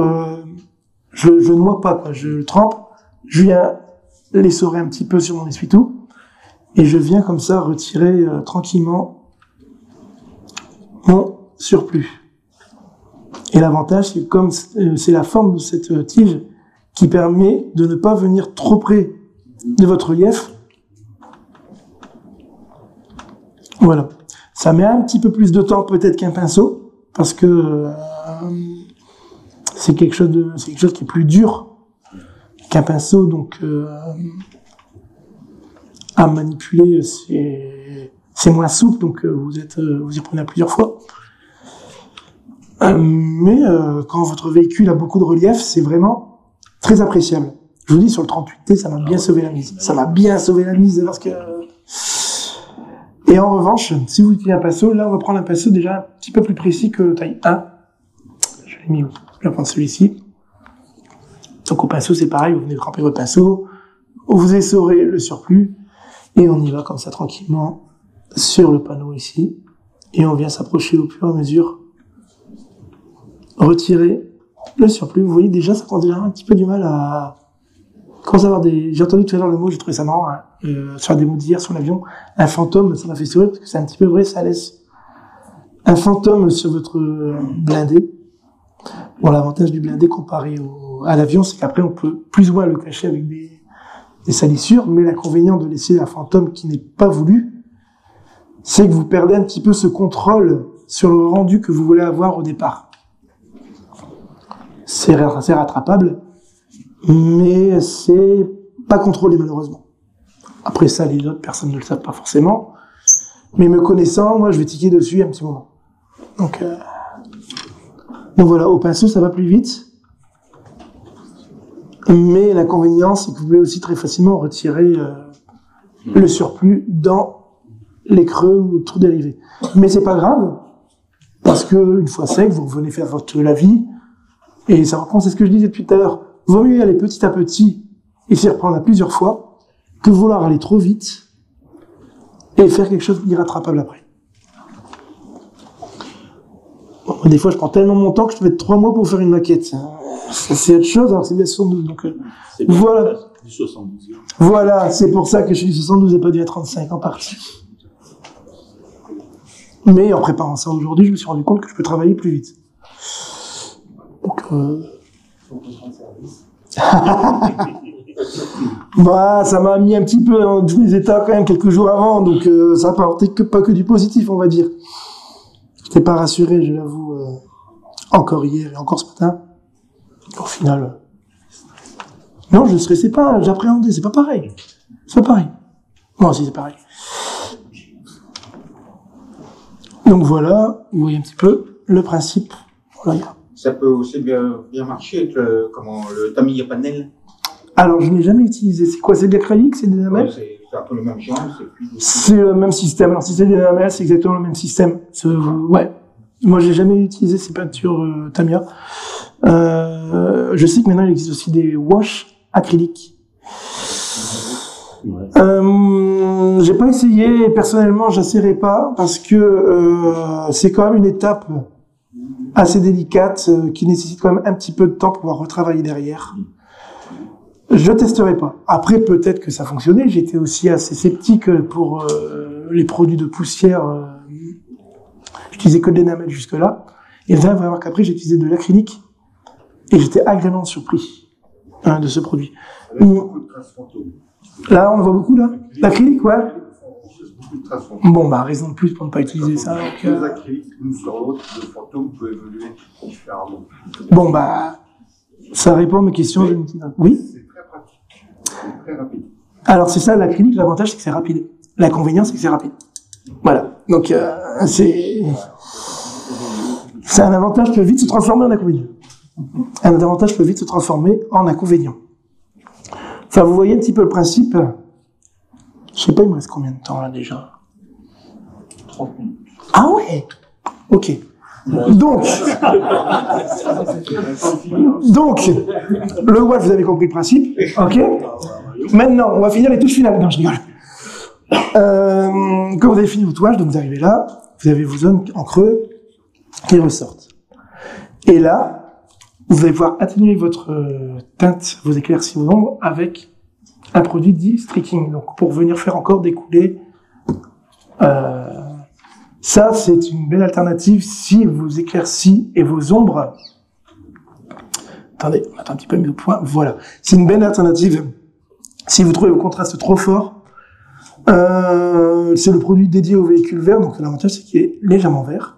je ne moque pas, quoi. Je le trempe, je viens l'essorer un petit peu sur mon essuie-tout, et je viens comme ça retirer tranquillement mon surplus. Et l'avantage, c'est que comme c'est la forme de cette tige qui permet de ne pas venir trop près de votre relief. Voilà. Ça met un petit peu plus de temps peut-être qu'un pinceau, parce que c'est quelque chose qui est plus dur qu'un pinceau, donc à manipuler, c'est moins souple, donc vous y prenez à plusieurs fois. Mais quand votre véhicule a beaucoup de relief, c'est vraiment très appréciable. Je vous dis, sur le 38T, ça m'a bien sauvé la mise. Ça m'a bien sauvé la mise, parce que... Et en revanche, si vous utilisez un pinceau, là, on va prendre un pinceau déjà un petit peu plus précis que taille 1. Je l'ai mis où? Je vais prendre celui-ci. Donc au pinceau, c'est pareil, vous venez tremper votre pinceau, vous essorez le surplus, et on y va comme ça tranquillement sur le panneau ici, et on vient s'approcher au fur et à mesure, retirer le surplus. Vous voyez déjà, ça prend déjà un petit peu du mal à... Commence à avoir des... J'ai entendu tout à l'heure le mot, j'ai trouvé ça marrant, sur des mots d'hier sur l'avion, un fantôme, ça m'a fait sourire, parce que c'est un petit peu vrai, ça laisse un fantôme sur votre blindé. Bon, l'avantage du blindé comparé à l'avion, c'est qu'après on peut plus ou moins le cacher avec des salissures, mais l'inconvénient de laisser un fantôme qui n'est pas voulu, c'est que vous perdez un petit peu ce contrôle sur le rendu que vous voulez avoir au départ. C'est rattrapable, mais c'est pas contrôlé malheureusement. Après ça, les autres personnes ne le savent pas forcément, mais me connaissant, moi je vais tiquer dessus un petit moment. Donc voilà, au pinceau ça va plus vite, mais l'inconvénient c'est que vous pouvez aussi très facilement retirer le surplus dans les creux ou trous dérivés. Mais c'est pas grave, parce que une fois sec, vous revenez faire votre lavis, et ça reprend, c'est ce que je disais depuis tout à l'heure, vaut mieux y aller petit à petit et s'y reprendre à plusieurs fois, que vouloir aller trop vite et faire quelque chose d'irrattrapable après. Bon, des fois, je prends tellement mon temps que je peux mettre 3 mois pour faire une maquette. C'est autre chose, alors c'est bien 72. Donc, voilà. Du 72. Voilà, c'est pour ça que je suis du 72 et pas du 35 en partie. Mais en préparant ça aujourd'hui, je me suis rendu compte que je peux travailler plus vite. Donc, bah, ça m'a mis un petit peu dans tous les états quand même quelques jours avant, donc ça n'a apporté pas que du positif, on va dire. J'étais pas rassuré, je l'avoue, encore hier et encore ce matin. Au final, non, je stressais pas, j'appréhendais, c'est pas pareil. C'est pas pareil. Moi aussi, c'est pareil. Donc voilà, vous voyez un petit peu le principe. Voilà, Ça peut aussi bien marcher avec le tamis à panel. alors, je n'ai jamais utilisé. C'est quoi? C'est de l'acrylique? C'est des enamels? C'est un peu le même genre. C'est le même système. Alors, si c'est des enamels, c'est exactement le même système. Ouais. Moi, j'ai jamais utilisé ces peintures Tamiya. Je sais que maintenant, il existe aussi des wash acryliques. Ouais. J'ai pas essayé. Personnellement, j'essaierai pas parce que c'est quand même une étape assez délicate qui nécessite quand même un petit peu de temps pour pouvoir retravailler derrière. Je testerai pas. Après, peut-être que ça fonctionnait. J'étais aussi assez sceptique pour les produits de poussière. J'utilisais que de l'enamel jusque-là. Et là, vous allez voir qu'après, j'ai utilisé de l'acrylique. Et j'étais agréablement surpris de ce produit. Avec beaucoup de traces fantômes. Là, on en voit beaucoup, là. L'acrylique, ouais. Beaucoup de traces fantômes. Bon, bah, raison de plus pour ne pas utiliser ça. Donc, les acryliques, l'une sur l'autre, le fantôme peut évoluer différemment. Bon, bah, ça répond à mes questions. Je me dis, oui. C'est très pratique. C'est très rapide. Alors, c'est ça, l'acrylique, l'avantage, c'est que c'est rapide. L'inconvénient, c'est que c'est rapide. Voilà. Donc, c'est un avantage qui peut vite se transformer en inconvénient. Un avantage peut vite se transformer en inconvénient. Enfin, vous voyez un petit peu le principe. Je sais pas, il me reste combien de temps, là, déjà? 30 minutes. Ah ouais? Ok. Donc, le wash, vous avez compris le principe. Ok. Maintenant, on va finir les touches finales. Non, je rigole. Quand vous avez fini votre wash, donc vous arrivez là, vous avez vos zones en creux qui ressortent. Et là, vous allez pouvoir atténuer votre teinte, vos éclaircies, vos ombres avec un produit dit streaking. Donc, pour venir faire encore découler. Ça, c'est une belle alternative si vos éclaircies et vos ombres. Attendez, on attend un petit peu mis au point. Voilà. C'est une belle alternative si vous trouvez vos contrastes trop forts. C'est le produit dédié au véhicule vert, donc l'avantage c'est qu'il est légèrement vert.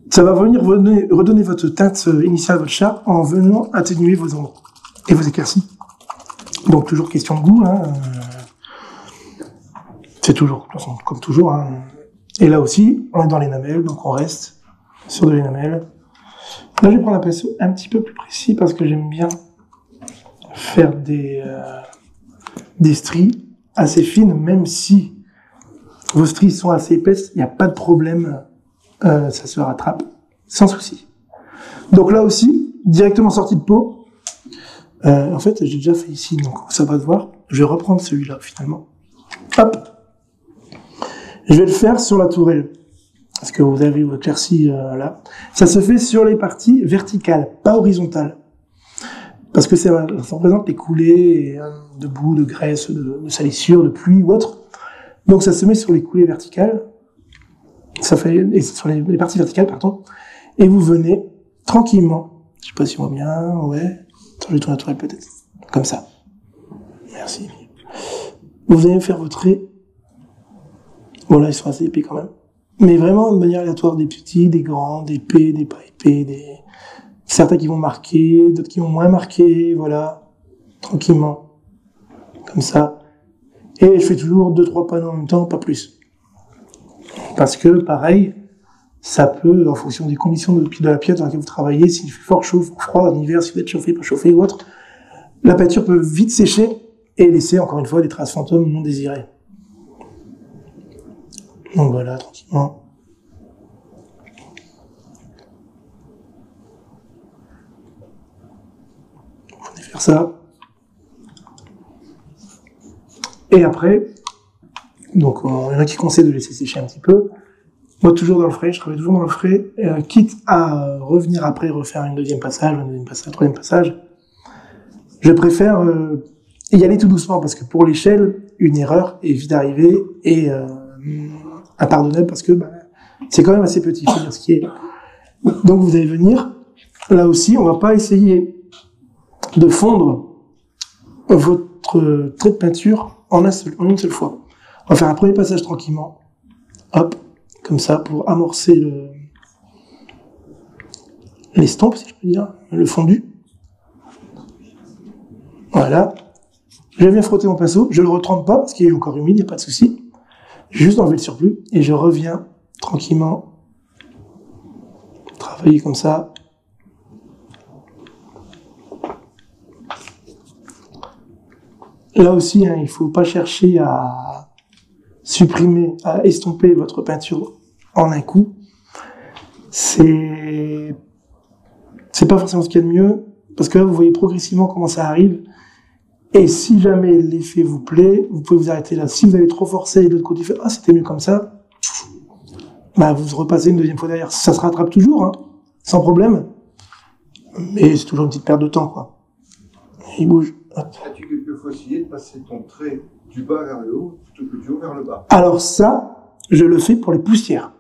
Ça va venir redonner votre teinte initiale à votre char en venant atténuer vos ombres et vos éclaircies. Donc toujours question de goût, hein. C'est toujours, de toute façon, comme toujours, hein. Et là aussi, on est dans l'énamel, donc on reste sur de l'énamel. Là, je vais prendre un pinceau un petit peu plus précis parce que j'aime bien faire des stries assez fines, même si vos stries sont assez épaisses, il n'y a pas de problème, ça se rattrape sans souci. Donc là aussi, directement sorti de pot. En fait, j'ai déjà fait ici, donc ça va se voir. Je vais reprendre celui-là finalement. Hop. Je vais le faire sur la tourelle, parce que vous avez vos éclaircies là. Ça se fait sur les parties verticales, pas horizontales. Parce que ça représente les coulées de boue, de graisse, de salissure, de pluie ou autre. Donc ça se met sur les coulées verticales, ça fait, et sur les parties verticales, pardon. Et vous venez tranquillement, je sais pas si on voit bien, ouais. Attends, je vais tourner la tourelle peut-être, comme ça. Merci. Vous allez faire vos traits. Bon là, ils sont assez épais quand même. Mais vraiment de manière aléatoire, des petits, des grands, des épais, des pas épais, certains qui vont marquer, d'autres qui vont moins marquer, voilà. Tranquillement. Comme ça. Et je fais toujours 2-3 panneaux en même temps, pas plus. Parce que, pareil, ça peut, en fonction des conditions de la pièce dans laquelle vous travaillez, s'il fait fort chaud, froid, en hiver, si vous êtes chauffé, pas chauffé ou autre, la peinture peut vite sécher et laisser, encore une fois, des traces fantômes non désirées. Donc voilà, tranquillement. Vous venez faire ça. Et après, donc il y en a qui conseillent de laisser sécher un petit peu. Moi, toujours dans le frais, je travaille toujours dans le frais, quitte à revenir après, refaire un deuxième passage, un troisième passage. Je préfère y aller tout doucement, parce que pour l'échelle, une erreur est vite arrivée et impardonnable, parce que c'est quand même assez petit, il faut dire ce qui est. Donc vous allez venir, là aussi, on va pas essayer de fondre votre trait de peinture en une seule fois. On va faire un premier passage tranquillement, hop, comme ça, pour amorcer l'estompe, si je peux dire, le fondu. Voilà. Je viens frotter mon pinceau, je le retrempe pas, parce qu'il est encore humide, il n'y a pas de souci. Je vais juste enlever le surplus, et je reviens tranquillement travailler comme ça. Là aussi, hein, il ne faut pas chercher à supprimer, à estomper votre peinture en un coup. C'est pas forcément ce qu'il y a de mieux, parce que là, vous voyez progressivement comment ça arrive. Et si jamais l'effet vous plaît, vous pouvez vous arrêter là. Si vous avez trop forcé et de l'autre côté, fait, ah, c'était mieux comme ça, vous repassez une deuxième fois derrière. Ça se rattrape toujours, hein, sans problème. Mais c'est toujours une petite perte de temps, quoi. Il bouge. Hop. As-tu quelquefois essayé de passer ton trait du bas vers le haut plutôt que du haut vers le bas? Alors ça, je le fais pour les poussières.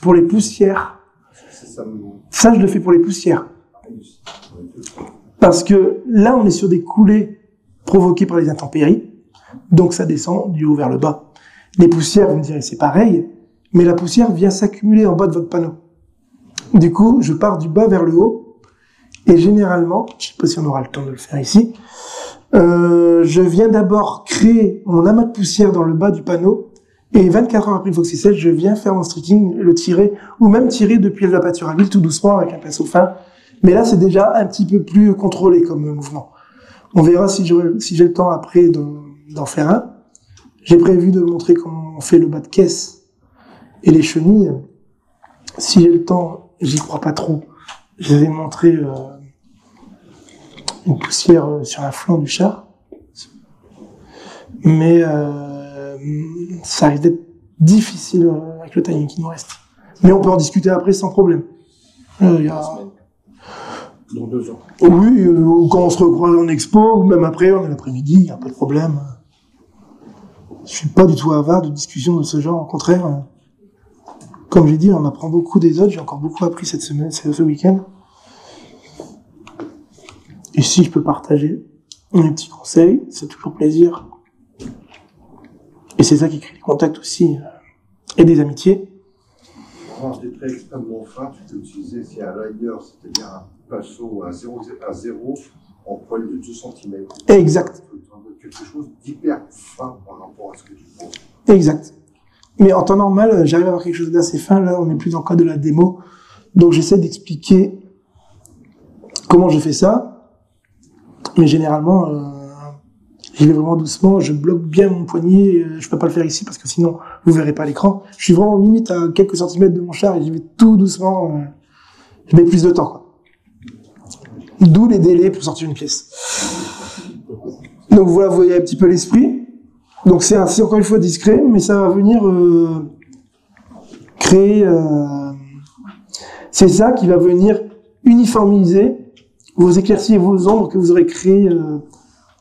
Pour les poussières. Ça, je le fais pour les poussières. Parce que là, on est sur des coulées provoquées par les intempéries. Donc ça descend du haut vers le bas. Les poussières, vous me direz, c'est pareil. Mais la poussière vient s'accumuler en bas de votre panneau. Du coup, je pars du bas vers le haut. Et généralement, je ne sais pas si on aura le temps de le faire ici, je viens d'abord créer mon amas de poussière dans le bas du panneau, et 24 heures après une fois que c'est sèche, je viens faire mon streaking, le tirer, ou même tirer depuis la peinture à l'huile tout doucement avec un pinceau fin. Mais là, c'est déjà un petit peu plus contrôlé comme mouvement. On verra si j'ai le temps après d'en faire un. J'ai prévu de montrer comment on fait le bas de caisse et les chenilles. Si j'ai le temps, j'y crois pas trop. Je vais montrer une poussière sur un flanc du char. Mais ça risque d'être difficile avec le timing qui nous reste. Mais on peut en discuter après sans problème. Dans 2 ans. Oui, quand on se recroise en expo, ou même après, on est l'après-midi, il n'y a pas de problème. Je suis pas du tout avare de discussions de ce genre, au contraire. Comme j'ai dit, on apprend beaucoup des autres, j'ai encore beaucoup appris cette semaine, ce week-end. Et si je peux partager mes petits conseils, c'est toujours plaisir. Et c'est ça qui crée des contacts aussi, et des amitiés. avoir des traits extrêmement fins, tu peux utiliser, c'est un liner, c'est-à-dire un pinceau à 0 en poil de 2 cm. Exact. Quelque chose d'hyper fin par rapport à ce que tu penses. Exact. Mais en temps normal, j'arrive à avoir quelque chose d'assez fin. Là, on est plus dans le cas de la démo. Donc, j'essaie d'expliquer comment je fais ça. Mais généralement, j'y vais vraiment doucement. Je bloque bien mon poignet. Je peux pas le faire ici parce que sinon, vous verrez pas l'écran. Je suis vraiment limite à quelques centimètres de mon char et j'y vais tout doucement. Je mets plus de temps, quoi. D'où les délais pour sortir une pièce. Donc voilà, vous voyez un petit peu l'esprit. Donc c'est encore une fois discret, mais ça va venir créer... c'est ça qui va venir uniformiser vos éclaircies et vos ombres que vous aurez créées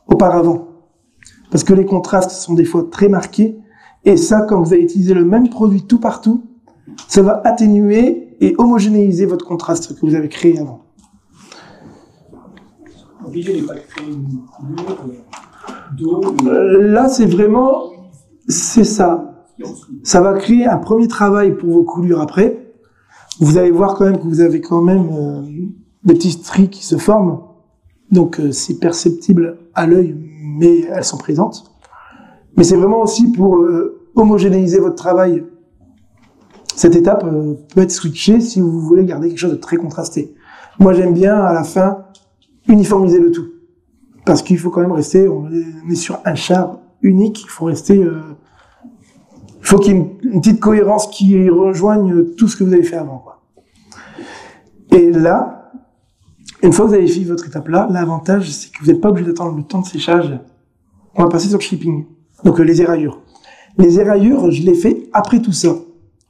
auparavant. Parce que les contrastes sont des fois très marqués, et ça, quand vous allez utiliser le même produit tout partout, ça va atténuer et homogénéiser votre contraste que vous avez créé avant. Obligé de pas créer une couleur d'eau. Là, c'est vraiment, c'est ça. Ça va créer un premier travail pour vos coulures après. Vous allez voir quand même que vous avez quand même des petits stries qui se forment. Donc, c'est perceptible à l'œil, mais elles sont présentes. Mais c'est vraiment aussi pour homogénéiser votre travail. Cette étape peut être switchée si vous voulez garder quelque chose de très contrasté. Moi, j'aime bien, à la fin, uniformiser le tout. Parce qu'il faut quand même rester, on est sur un char unique, il faut rester, il faut qu'il y ait une petite cohérence qui rejoigne tout ce que vous avez fait avant, quoi. Et là, une fois que vous avez fini votre étape là, l'avantage, c'est que vous n'êtes pas obligé d'attendre le temps de séchage. On va passer sur le shipping. Donc, les éraillures. Les éraillures, je les fais après tout ça.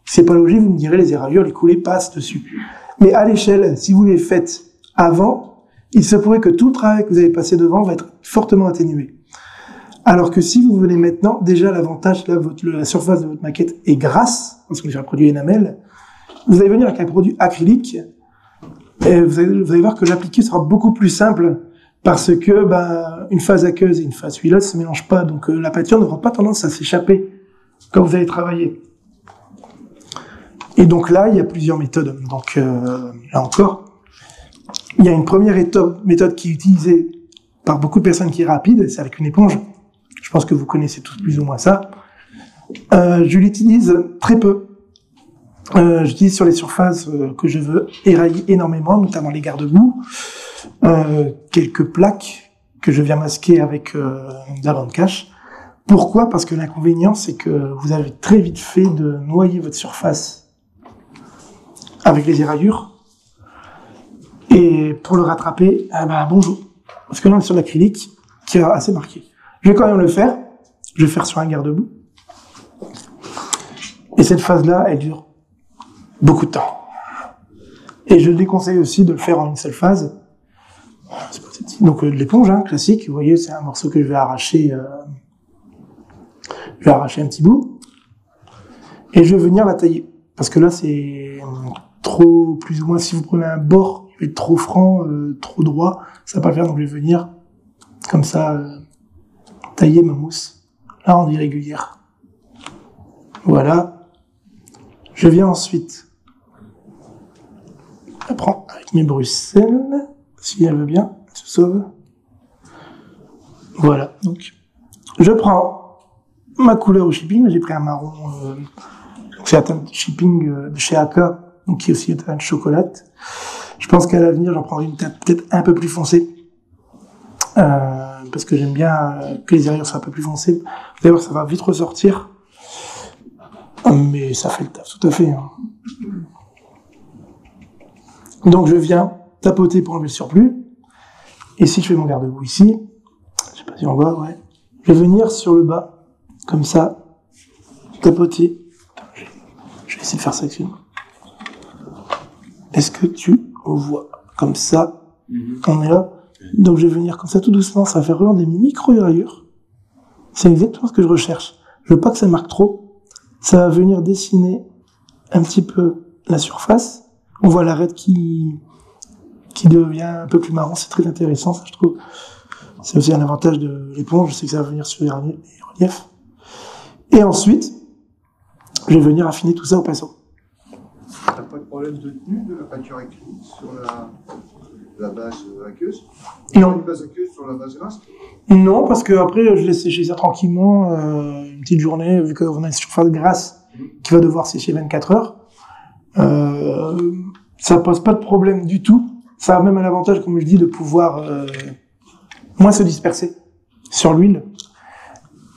C'est pas logique, vous me direz, les éraillures, les coulées passent dessus. Mais à l'échelle, si vous les faites avant, il se pourrait que tout le travail que vous avez passé devant va être fortement atténué. Alors que si vous venez maintenant, déjà l'avantage, là, la surface de votre maquette est grasse, parce qu'on est sur un produit énamel, vous allez venir avec un produit acrylique, et vous allez voir que l'appliquer sera beaucoup plus simple, parce que une phase aqueuse et une phase huileuse ne se mélangent pas, donc la peinture n'aura pas tendance à s'échapper quand vous allez travailler. Et donc là, il y a plusieurs méthodes. Donc là encore, il y a une première méthode qui est utilisée par beaucoup de personnes qui est rapide, c'est avec une éponge. Je pense que vous connaissez tous plus ou moins ça. Je l'utilise très peu. J'utilise sur les surfaces que je veux érailler énormément, notamment les garde-boue, quelques plaques que je viens masquer avec de la bande cache. Pourquoi ? Parce que l'inconvénient, c'est que vous avez très vite fait de noyer votre surface avec les éraillures. Et pour le rattraper, bonjour. Parce que là, on est sur l'acrylique, qui est assez marqué. Je vais quand même le faire. Je vais faire sur un garde-boue. Et cette phase-là, elle dure beaucoup de temps. Et je déconseille aussi de le faire en une seule phase. Donc, l'éponge, classique. Vous voyez, c'est un morceau que je vais arracher. Je vais arracher un petit bout. Et je vais venir la tailler. Parce que là, c'est trop, plus ou moins, si vous prenez un bord, il va être trop franc, trop droit, ça va pas le faire, donc je vais venir, comme ça, tailler ma mousse, là, en irrégulière. Voilà. Je viens ensuite, je prends avec mes Bruxelles, si elle veut bien, elle se sauve. Voilà, donc, je prends ma couleur au shipping, j'ai pris un marron, c'est un teint de shipping de chez Aka, donc qui est aussi un teint de chocolat. Je pense qu'à l'avenir, j'en prendrai une teinte peut-être un peu plus foncée, parce que j'aime bien que les éraillures soient un peu plus foncées. Vous allez voir, ça va vite ressortir, mais ça fait le taf, tout à fait. Donc je viens tapoter pour enlever le surplus, et si je fais mon garde-boue ici, je sais pas si on voit, ouais, je vais venir sur le bas, comme ça, tapoter. Je vais essayer de faire ça, excuse-moi. Est-ce que tu vois comme ça? On est là. Donc je vais venir comme ça tout doucement, ça va faire vraiment des micro-éraillures. C'est exactement ce que je recherche. Je veux pas que ça marque trop. Ça va venir dessiner un petit peu la surface. On voit l'arête qui devient un peu plus marron. C'est très intéressant, ça, je trouve. C'est aussi un avantage de l'éponge. Je sais que ça va venir sur les reliefs. Et ensuite, je vais venir affiner tout ça au pinceau. problème de tenue de la peinture acrylique sur la base aqueuse. Non. Une base aqueuse sur la base grasse. Non, parce que après, je laisse sécher ça tranquillement, une petite journée, vu qu'on a une surface grasse qui va devoir sécher 24 heures. Ça pose pas de problème du tout. Ça a même un avantage, comme je dis, de pouvoir moins se disperser sur l'huile.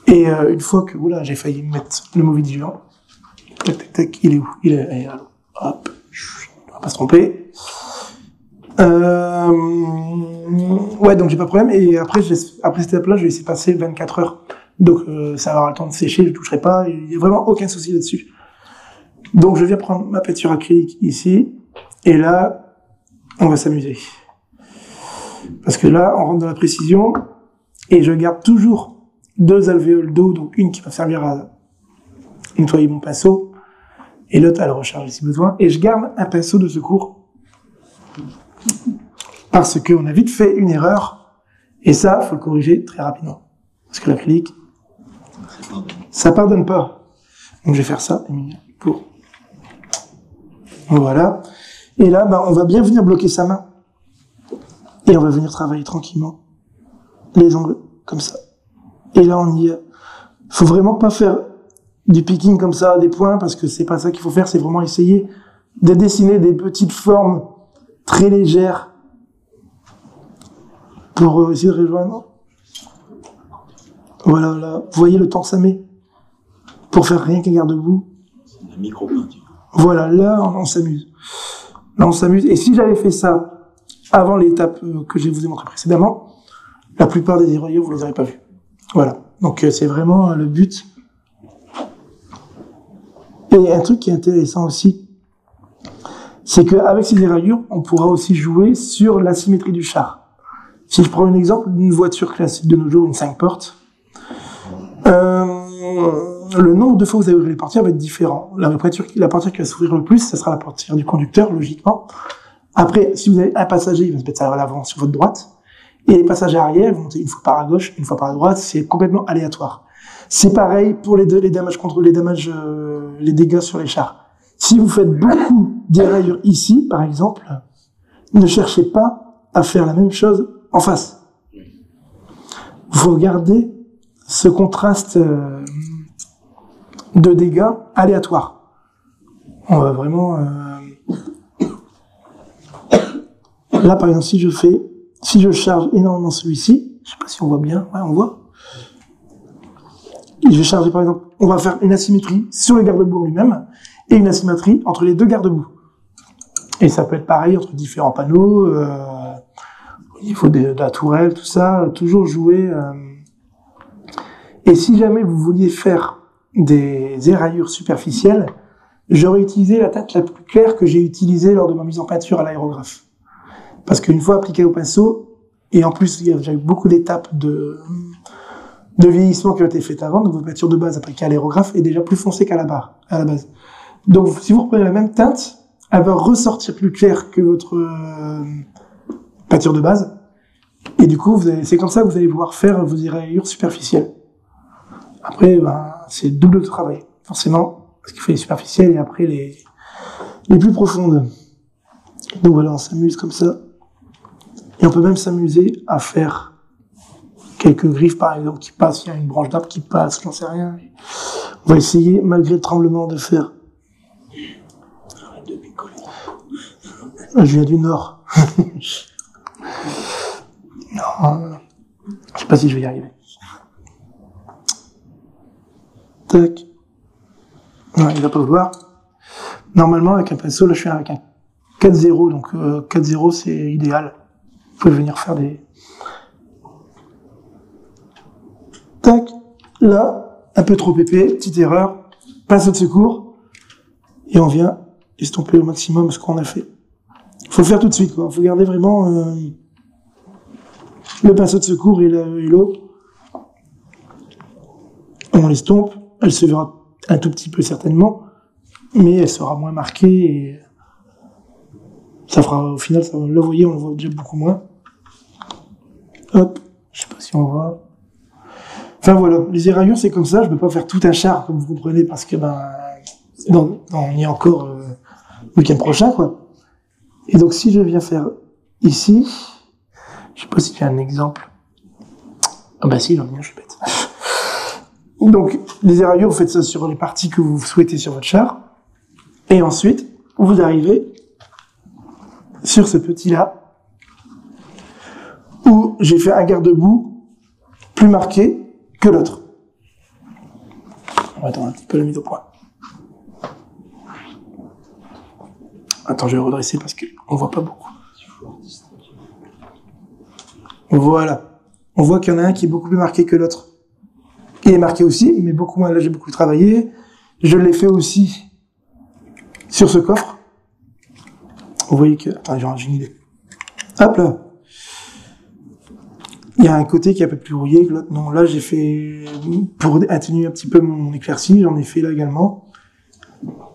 Et une fois que, oula, j'ai failli mettre le mauvais diluant. Tac, tac, tac, il est où? Il est là. Hop, on va pas se tromper. Ouais, donc j'ai pas de problème. Et après cette étape-là, je vais laisser passer 24 heures. Donc ça va avoir le temps de sécher, je toucherai pas. Il y a vraiment aucun souci là-dessus. Donc je viens prendre ma peinture acrylique ici. Et là, on va s'amuser. Parce que là, on rentre dans la précision. Et je garde toujours 2 alvéoles d'eau. Donc une qui va servir à nettoyer mon pinceau. Et l'autre à le recharger si besoin. Et je garde un pinceau de secours. Parce qu'on a vite fait une erreur. Et ça, faut le corriger très rapidement. Parce que l'acrylique, ça pardonne pas. Donc je vais faire ça, pour. Voilà. Et là, on va bien venir bloquer sa main. Et on va venir travailler tranquillement. Les ongles, comme ça. Et là, on y est. Faut vraiment pas faire du picking comme ça, des points, parce que c'est pas ça qu'il faut faire, c'est vraiment essayer de dessiner des petites formes très légères pour essayer de rejoindre. Voilà, là. Vous voyez le temps que ça met pour faire rien qu'un garde-boue. C'est la micro-peinture. Voilà, là, on s'amuse. Là, on s'amuse. Et si j'avais fait ça avant l'étape que je vous ai montré précédemment, la plupart des dérailleurs, vous les aurez pas vus. Voilà. Donc, c'est vraiment le but. Et un truc qui est intéressant aussi, c'est qu'avec ces déraillures, on pourra aussi jouer sur la symétrie du char. Si je prends un exemple d'une voiture classique de nos jours, une 5 portes, le nombre de fois où vous allez ouvrir les portières va être différent. La portière qui va s'ouvrir le plus, ce sera la portière du conducteur, logiquement. Après, si vous avez un passager, il va se mettre ça à l'avant sur votre droite. Et les passagers arrière vont monter une fois par la gauche, une fois par la droite. C'est complètement aléatoire. C'est pareil pour les dégâts sur les chars. Si vous faites beaucoup d'éraillures ici, par exemple, ne cherchez pas à faire la même chose en face. Vous gardez ce contraste de dégâts aléatoires. On va vraiment... Là, par exemple, si je charge énormément celui-ci, je sais pas si on voit bien, ouais, on voit. Je vais charger, par exemple, on va faire une asymétrie sur le garde-boue lui-même et une asymétrie entre les deux garde-boue. Et ça peut être pareil entre différents panneaux, au niveau de la tourelle, tout ça, toujours jouer. Et si jamais vous vouliez faire des éraillures superficielles, j'aurais utilisé la teinte la plus claire que j'ai utilisée lors de ma mise en peinture à l'aérographe. Parce qu'une fois appliqué au pinceau, et en plus il y a déjà eu beaucoup d'étapes de vieillissement qui ont été faites avant, donc votre peinture de base appliquée à l'aérographe est déjà plus foncée qu'à la base. Donc si vous reprenez la même teinte, elle va ressortir plus claire que votre peinture de base, et du coup c'est comme ça que vous allez pouvoir faire vos éraillures superficielles. Après, c'est double travail, forcément, parce qu'il faut les superficielles et après les plus profondes. Donc voilà, on s'amuse comme ça. Et on peut même s'amuser à faire quelques griffes, par exemple, qui passent. Il y a une branche d'arbre qui passe, j'en sais rien. On va essayer, malgré le tremblement, de faire. Arrête de picoler. Je viens du Nord. Non, je sais pas si je vais y arriver. Tac. Non, il va pas vouloir. Normalement, avec un pinceau, là, je suis avec un 4-0, donc 4-0, c'est idéal. Vous pouvez venir faire des... Tac. Là, un peu trop épais, petite erreur. Pinceau de secours. Et on vient estomper au maximum ce qu'on a fait. Faut le faire tout de suite, quoi. Faut garder vraiment le pinceau de secours et l'eau. On l'estompe. Elle se verra un tout petit peu certainement, mais elle sera moins marquée et ça fera, au final, ça, là, vous voyez, on le voit déjà beaucoup moins. Hop, je sais pas si on voit. Enfin voilà, les éraillures, c'est comme ça, je peux pas faire tout un char, comme vous comprenez, parce que, on y est encore week-end prochain, quoi. Et donc, si je viens faire ici, je sais pas si tu as un exemple. Ah bah si, j'en ai un, je suis bête. Donc, les éraillures, vous faites ça sur les parties que vous souhaitez sur votre char. Et ensuite, vous arrivez sur ce petit-là, où j'ai fait un garde-boue plus marqué que l'autre. On va attendre un petit peu la mise au point. Attends, je vais redresser parce qu'on voit pas beaucoup. Voilà. On voit qu'il y en a un qui est beaucoup plus marqué que l'autre. Il est marqué aussi, mais beaucoup moins. Là, j'ai beaucoup travaillé. Je l'ai fait aussi sur ce coffre. Vous voyez que... Attends, j'ai une idée. Hop là. Il y a un côté qui est un peu plus rouillé que l'autre. Non, là, j'ai fait... Pour atténuer un petit peu mon éclaircie, j'en ai fait là également.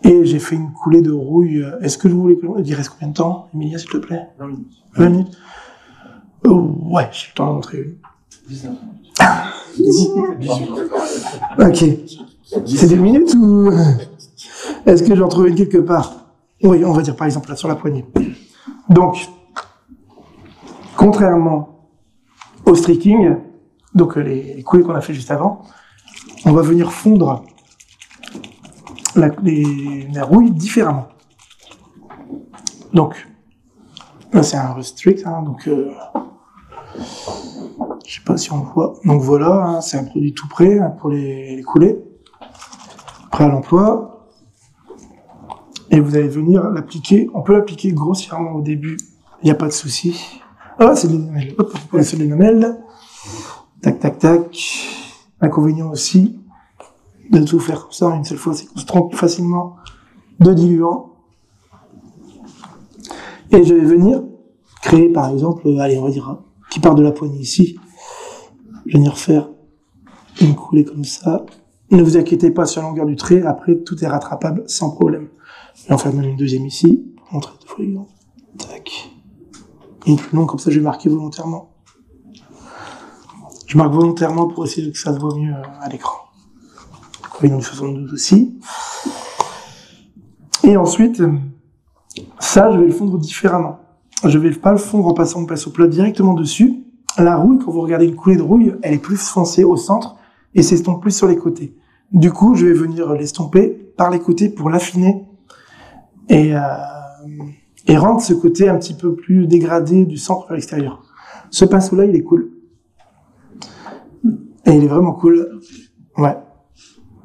Et j'ai fait une coulée de rouille. Est-ce que je voulais que... Il reste combien de temps, Emilia, s'il te plaît? 20 minutes. 20 minutes. Oh, ouais, j'ai le temps d'en montrer une. 19. Ok. C'est 2 minutes ou... Est-ce que j'en trouve une quelque part? Oui, on va dire par exemple là sur la poignée. Donc, contrairement au streaking, donc les coulées qu'on a fait juste avant, on va venir fondre la rouille différemment. Donc, là c'est un restrict, hein, donc je sais pas si on voit. Donc voilà, hein, c'est un produit tout prêt hein, pour les coulées, prêt à l'emploi. Et vous allez venir l'appliquer. On peut l'appliquer grossièrement au début, il n'y a pas de souci. Ah, c'est de l'énamel. Hop, on peut faire de l'énamel. Tac, tac, tac. Inconvénient aussi de tout faire comme ça une seule fois, c'est qu'on se trompe facilement de diluant. Et je vais venir créer, par exemple, allez, on va dire, qui part de la poignée ici. Je vais venir faire une coulée comme ça. Ne vous inquiétez pas sur la longueur du trait, après tout est rattrapable sans problème. Je vais en faire même une deuxième ici, pour montrer deux fois l'exemple. Tac. Une plus longue, comme ça je vais marquer volontairement. Je marque volontairement pour essayer que ça se voit mieux à l'écran. Une 72 aussi. Et ensuite, ça je vais le fondre différemment. Je vais pas le fondre en passant le pinceau plat directement dessus. La rouille, quand vous regardez une coulée de rouille, elle est plus foncée au centre et s'estompe plus sur les côtés. Du coup, je vais venir l'estomper par les côtés pour l'affiner et rendre ce côté un petit peu plus dégradé du centre vers l'extérieur. Ce pinceau-là, il est cool. Et il est vraiment cool. Ouais.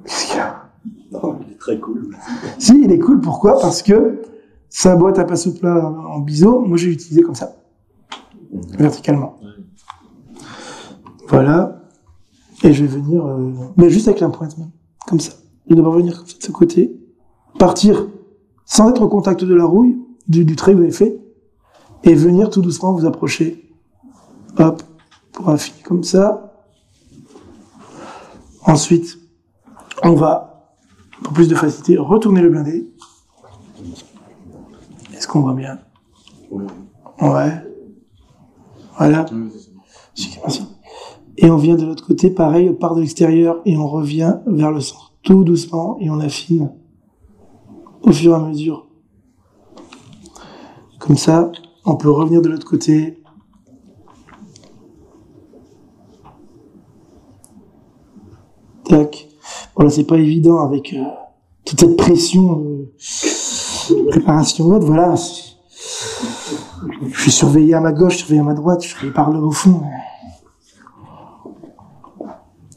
Qu'est-ce qu'il y a ? Non, il est très cool. Si, il est cool. Pourquoi ? Parce que sa boîte à pinceau plat en biseau, moi j'ai utilisé comme ça. Verticalement. Voilà. Et je vais venir, mais juste avec la pointe même. Comme ça. Je vais devoir venir comme ça de ce côté. Partir sans être au contact de la rouille, du trait que vous avez fait. Et venir tout doucement vous approcher. Hop. Pour affiner comme ça. Ensuite, on va, pour plus de facilité, retourner le blindé. Est-ce qu'on voit bien ? Ouais. Ouais. Voilà. Merci. Et on vient de l'autre côté, pareil, on part de l'extérieur et on revient vers le centre. Tout doucement et on affine au fur et à mesure. Comme ça, on peut revenir de l'autre côté. Tac. Voilà, c'est pas évident avec toute cette pression préparation haute. Voilà. Je suis surveillé à ma gauche, surveillé à ma droite, je suis par là au fond.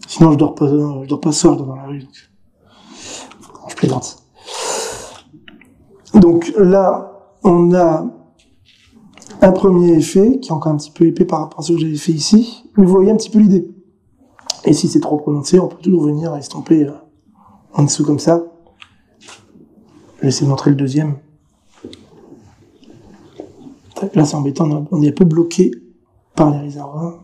Sinon, je dors pas ce soir, je dors dans la rue. Donc. Je plaisante. Donc là, on a un premier effet qui est encore un petit peu épais par rapport à ce que j'avais fait ici. Mais vous voyez un petit peu l'idée. Et si c'est trop prononcé, on peut toujours venir estomper en dessous comme ça. Je vais essayer de montrer le deuxième. Là, c'est embêtant, on est un peu bloqué par les réservoirs.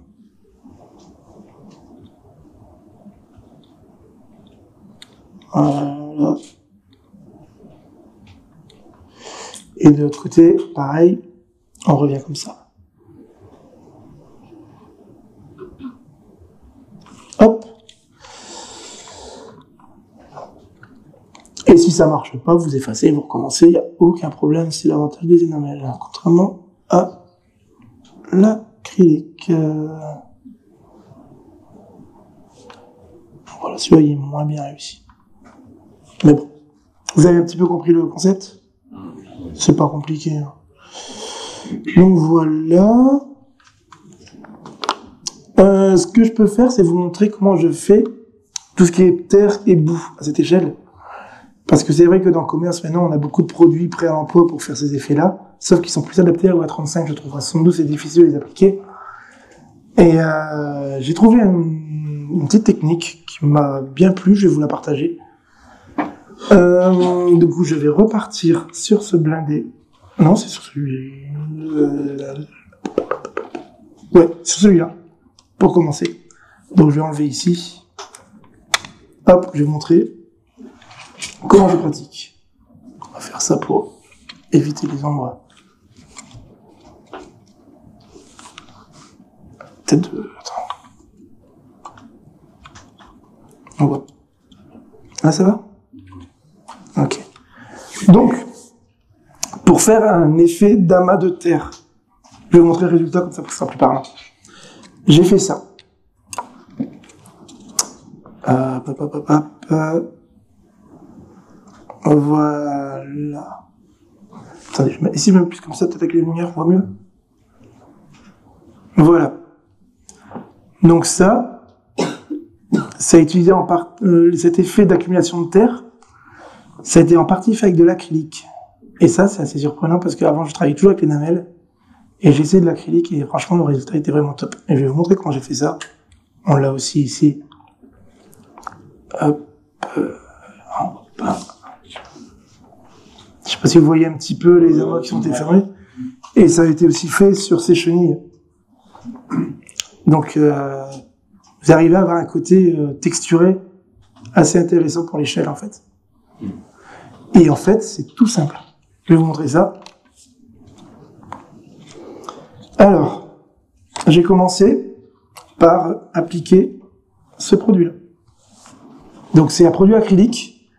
Voilà. Et de l'autre côté, pareil, on revient comme ça. Hop. Et si ça marche pas, vous effacez, vous recommencez, il n'y a aucun problème, c'est l'avantage des énamels, hein, contrairement à l'acrylique. Voilà, celui-là, il est moins bien réussi. Mais bon, vous avez un petit peu compris le concept? C'est pas compliqué. Hein. Donc voilà. Ce que je peux faire, c'est vous montrer comment je fais tout ce qui est terre et boue à cette échelle. Parce que c'est vrai que dans le commerce, maintenant, on a beaucoup de produits prêts à l'emploi pour faire ces effets-là, sauf qu'ils sont plus adaptés à OA35, je trouve. À 72, c'est difficile de les appliquer. Et j'ai trouvé une petite technique qui m'a bien plu, je vais vous la partager. Du coup, je vais repartir sur ce blindé. Non, c'est sur celui... Ouais, sur celui-là, pour commencer. Donc, je vais enlever ici. Hop, je vais vous montrer comment je pratique. On va faire ça pour éviter les ombres. Peut-être de... Attends. On voit. Là, ça va? Ok. Donc, pour faire un effet d'amas de terre, je vais vous montrer le résultat comme ça pour que ce soit plus parlant. J'ai fait ça. Voilà. Attendez, je mets ici même plus comme ça, peut-être avec les lumières, on voit mieux. Voilà. Donc ça a utilisé en cet effet d'accumulation de terre, ça a été en partie fait avec de l'acrylique. Et ça, c'est assez surprenant parce qu'avant, je travaillais toujours avec l'énamel et j'ai essayé de l'acrylique et franchement, le résultat était vraiment top. Et je vais vous montrer comment j'ai fait ça. On l'a aussi ici. Hop. Je sais pas si vous voyez un petit peu les amas qui sont fermés. Et ça a été aussi fait sur ces chenilles. Donc, vous arrivez à avoir un côté texturé assez intéressant pour l'échelle, en fait. Et en fait, c'est tout simple. Je vais vous montrer ça. Alors, j'ai commencé par appliquer ce produit-là. Donc, c'est un produit acrylique.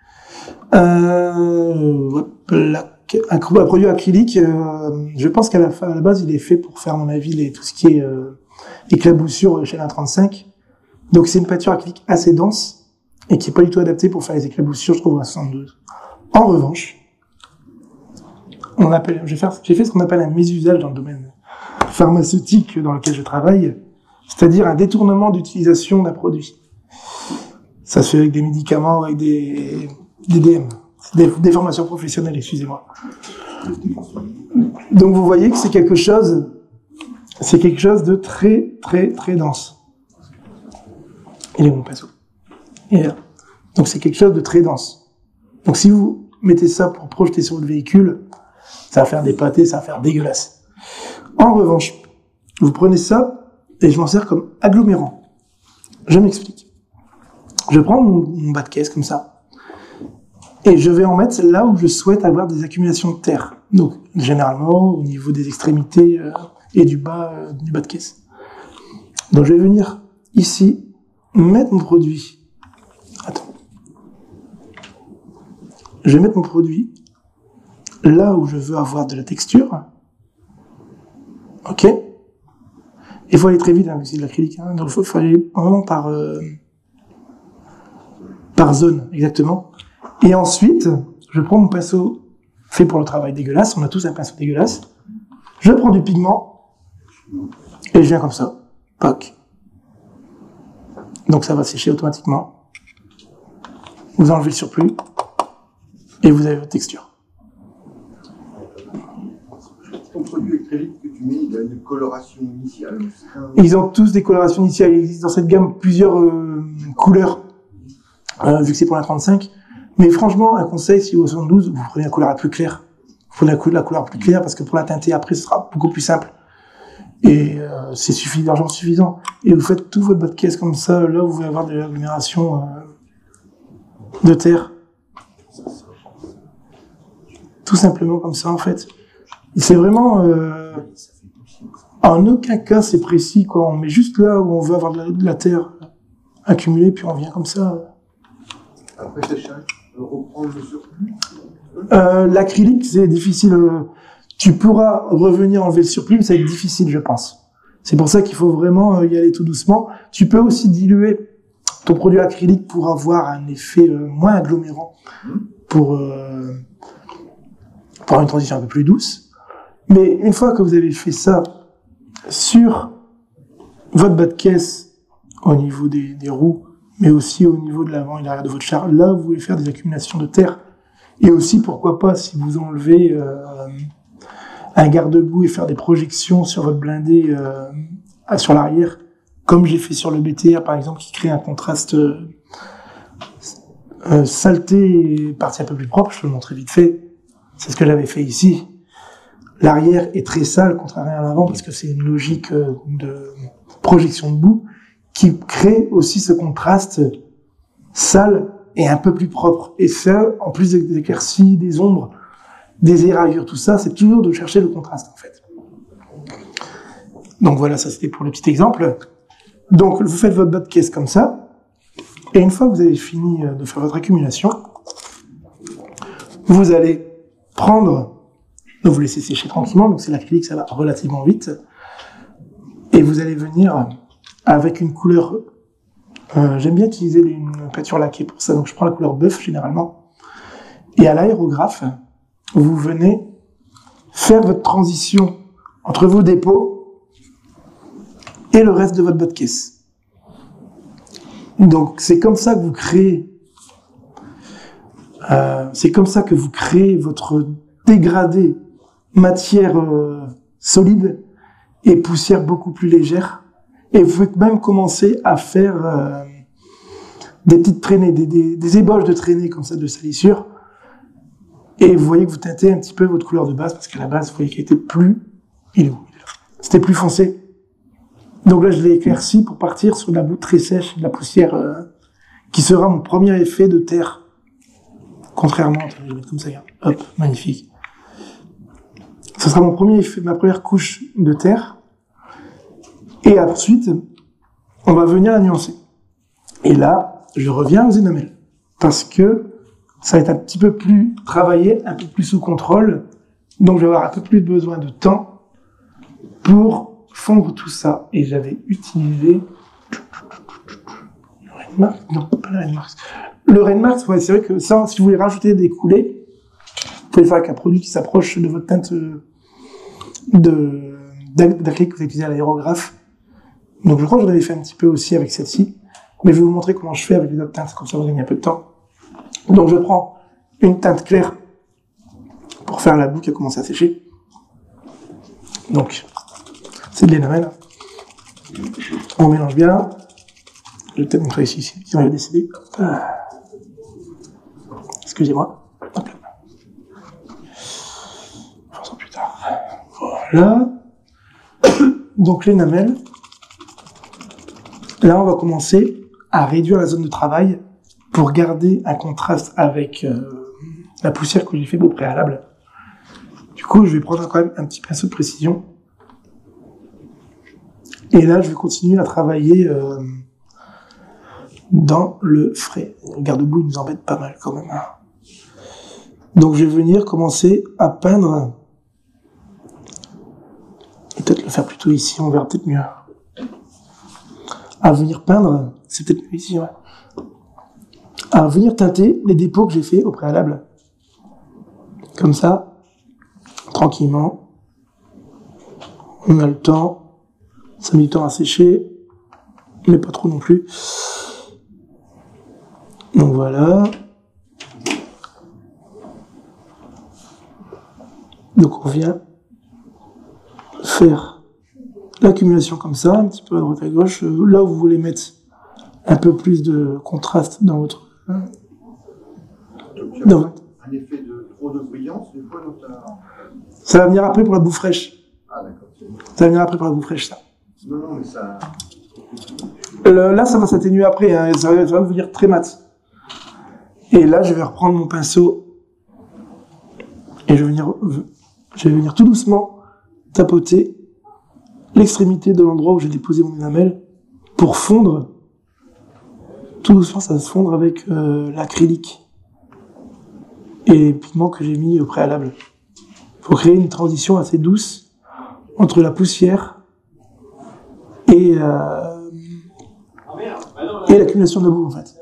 Un produit acrylique, je pense qu'à la base, il est fait pour faire, à mon avis, tout ce qui est éclaboussure chez la 35. Donc, c'est une peinture acrylique assez dense et qui n'est pas du tout adaptée pour faire les éclaboussures, je trouve, à 72. En revanche, j'ai fait ce qu'on appelle un mésusage dans le domaine pharmaceutique dans lequel je travaille, c'est-à-dire un détournement d'utilisation d'un produit. Ça se fait avec des médicaments, avec des DM, des formations professionnelles, excusez-moi. Donc vous voyez que c'est quelque chose de très, très, très dense. Il est mon pinceau. Et là. Donc c'est quelque chose de très dense. Donc si vous mettez ça pour projeter sur le véhicule, ça va faire des pâtés, ça va faire dégueulasse. En revanche, vous prenez ça et je m'en sers comme agglomérant. Je m'explique. Je prends mon bas de caisse comme ça et je vais en mettre là où je souhaite avoir des accumulations de terre. Donc généralement au niveau des extrémités et du bas de caisse. Donc je vais venir ici mettre mon produit. Attends. Je vais mettre mon produit là où je veux avoir de la texture. Ok. Il faut aller très vite, hein, c'est de l'acrylique. Hein, donc il faut aller vraiment par zone, exactement. Et ensuite, je prends mon pinceau fait pour le travail dégueulasse. On a tous un pinceau dégueulasse. Je prends du pigment et je viens comme ça. Pac. Donc ça va sécher automatiquement. Vous enlevez le surplus et vous avez votre texture. Ton produit acrylique que tu mets, il a une coloration initiale. Ils ont tous des colorations initiales. Il existe dans cette gamme plusieurs couleurs, vu que c'est pour la 35. Mais franchement, un conseil, si vous 72, vous prenez la couleur la plus claire. Vous prenez la couleur la plus claire parce que pour la teinter après, ce sera beaucoup plus simple. Et c'est largement suffisant. Et vous faites tout votre bas de caisse comme ça. Là, vous pouvez avoir de l'agglomération de terre. Tout simplement comme ça, en fait. C'est vraiment... en aucun cas, c'est précis, quoi. On met juste là où on veut avoir de la terre accumulée, puis on vient comme ça. Après séchage. reprendre le surplus. L'acrylique, c'est difficile. Tu pourras revenir enlever le surplus, mais ça va être difficile, je pense. C'est pour ça qu'il faut vraiment y aller tout doucement. Tu peux aussi diluer ton produit acrylique pour avoir un effet moins agglomérant, pour avoir une transition un peu plus douce. Mais une fois que vous avez fait ça sur votre bas de caisse, au niveau des roues, mais aussi au niveau de l'avant et l'arrière de votre char, là, vous voulez faire des accumulations de terre. Et aussi, pourquoi pas, si vous enlevez un garde-boue et faire des projections sur votre blindé sur l'arrière, comme j'ai fait sur le BTR, par exemple, qui crée un contraste saleté et partie un peu plus propre. Je peux le montrer vite fait. C'est ce que j'avais fait ici. L'arrière est très sale, contrairement à l'avant, parce que c'est une logique de projection de boue qui crée aussi ce contraste sale et un peu plus propre. Et ça, en plus des éclaircies, des ombres, des éravures, tout ça, c'est toujours de chercher le contraste, en fait. Donc voilà, ça c'était pour le petit exemple. Donc vous faites votre bas de caisse comme ça, et une fois que vous avez fini de faire votre accumulation, vous allez prendre, donc vous laissez sécher tranquillement, donc c'est l'acrylique, ça va relativement vite, et vous allez venir avec une couleur, j'aime bien utiliser une peinture laquée pour ça, donc je prends la couleur bœuf généralement, et à l'aérographe, vous venez faire votre transition entre vos dépôts et le reste de votre bas de caisse. Donc c'est comme ça que vous créez, votre dégradé matière solide et poussière beaucoup plus légère. Et vous pouvez même commencer à faire des petites traînées, des ébauches de traînées comme ça de salissure. Et vous voyez que vous teintez un petit peu votre couleur de base, parce qu'à la base, vous voyez qu'elle était plus... Il est où ? C'était plus foncé. Donc là, je l'ai éclairci pour partir sur de la boue très sèche, de la poussière, qui sera mon premier effet de terre. Contrairement, je vais mettre comme ça, hop, magnifique. Ce sera mon premier effet, ma première couche de terre. Et ensuite, on va venir la nuancer. Et là, je reviens aux énamels. Parce que ça va être un petit peu plus travaillé, un peu plus sous contrôle. Donc, je vais avoir un peu plus besoin de temps pour fondre tout ça. Et j'avais utilisé le Redmark. Non, pas le Redmark. Le Redmark, ouais, c'est vrai que ça, si vous voulez rajouter des coulées, vous pouvez le faire avec un produit qui s'approche de votre teinte d'acrylique que vous utilisez à l'aérographe. Donc, je crois que je l'avais fait un petit peu aussi avec celle-ci. Mais je vais vous montrer comment je fais avec les autres teintes, comme ça vous gagnez un peu de temps. Donc je prends une teinte claire pour faire la boue qui a commencé à sécher. Donc, c'est de l'énamel. On mélange bien. Je vais peut-être montrer ici, si on va décider. Excusez-moi. Hop là. On fera ça plus tard. Voilà. Donc l'énamel. Là, on va commencer à réduire la zone de travail pour garder un contraste avec la poussière que j'ai fait au préalable. Du coup, je vais prendre quand même un petit pinceau de précision. Et là, je vais continuer à travailler dans le frais. Le garde-boue, il nous embête pas mal quand même. Donc, je vais venir commencer à peindre. Peut-être le faire plutôt ici, on verra peut-être mieux. À venir peindre, c'est peut-être mieux ici, ouais. À venir teinter les dépôts que j'ai fait au préalable. Comme ça, tranquillement. On a le temps. Ça met du temps à sécher, mais pas trop non plus. Donc voilà. Donc on vient faire l'accumulation comme ça, un petit peu à droite à gauche. Là où vous voulez mettre un peu plus de contraste dans votre... Donc, un effet de trop de brillance, des fois, donc ça va venir après pour la boue fraîche. Ah, d'accord. Ça va venir après pour la boue fraîche, ça. Non, mais ça... Là, ça va s'atténuer après, hein, ça va devenir très mat. Et là, je vais reprendre mon pinceau et je vais venir tout doucement tapoter l'extrémité de l'endroit où j'ai déposé mon énamel pour fondre. Tout doucement, ça va se fondre avec l'acrylique. et les pigments que j'ai mis au préalable. Il faut créer une transition assez douce entre la poussière et l'accumulation de boue, en fait.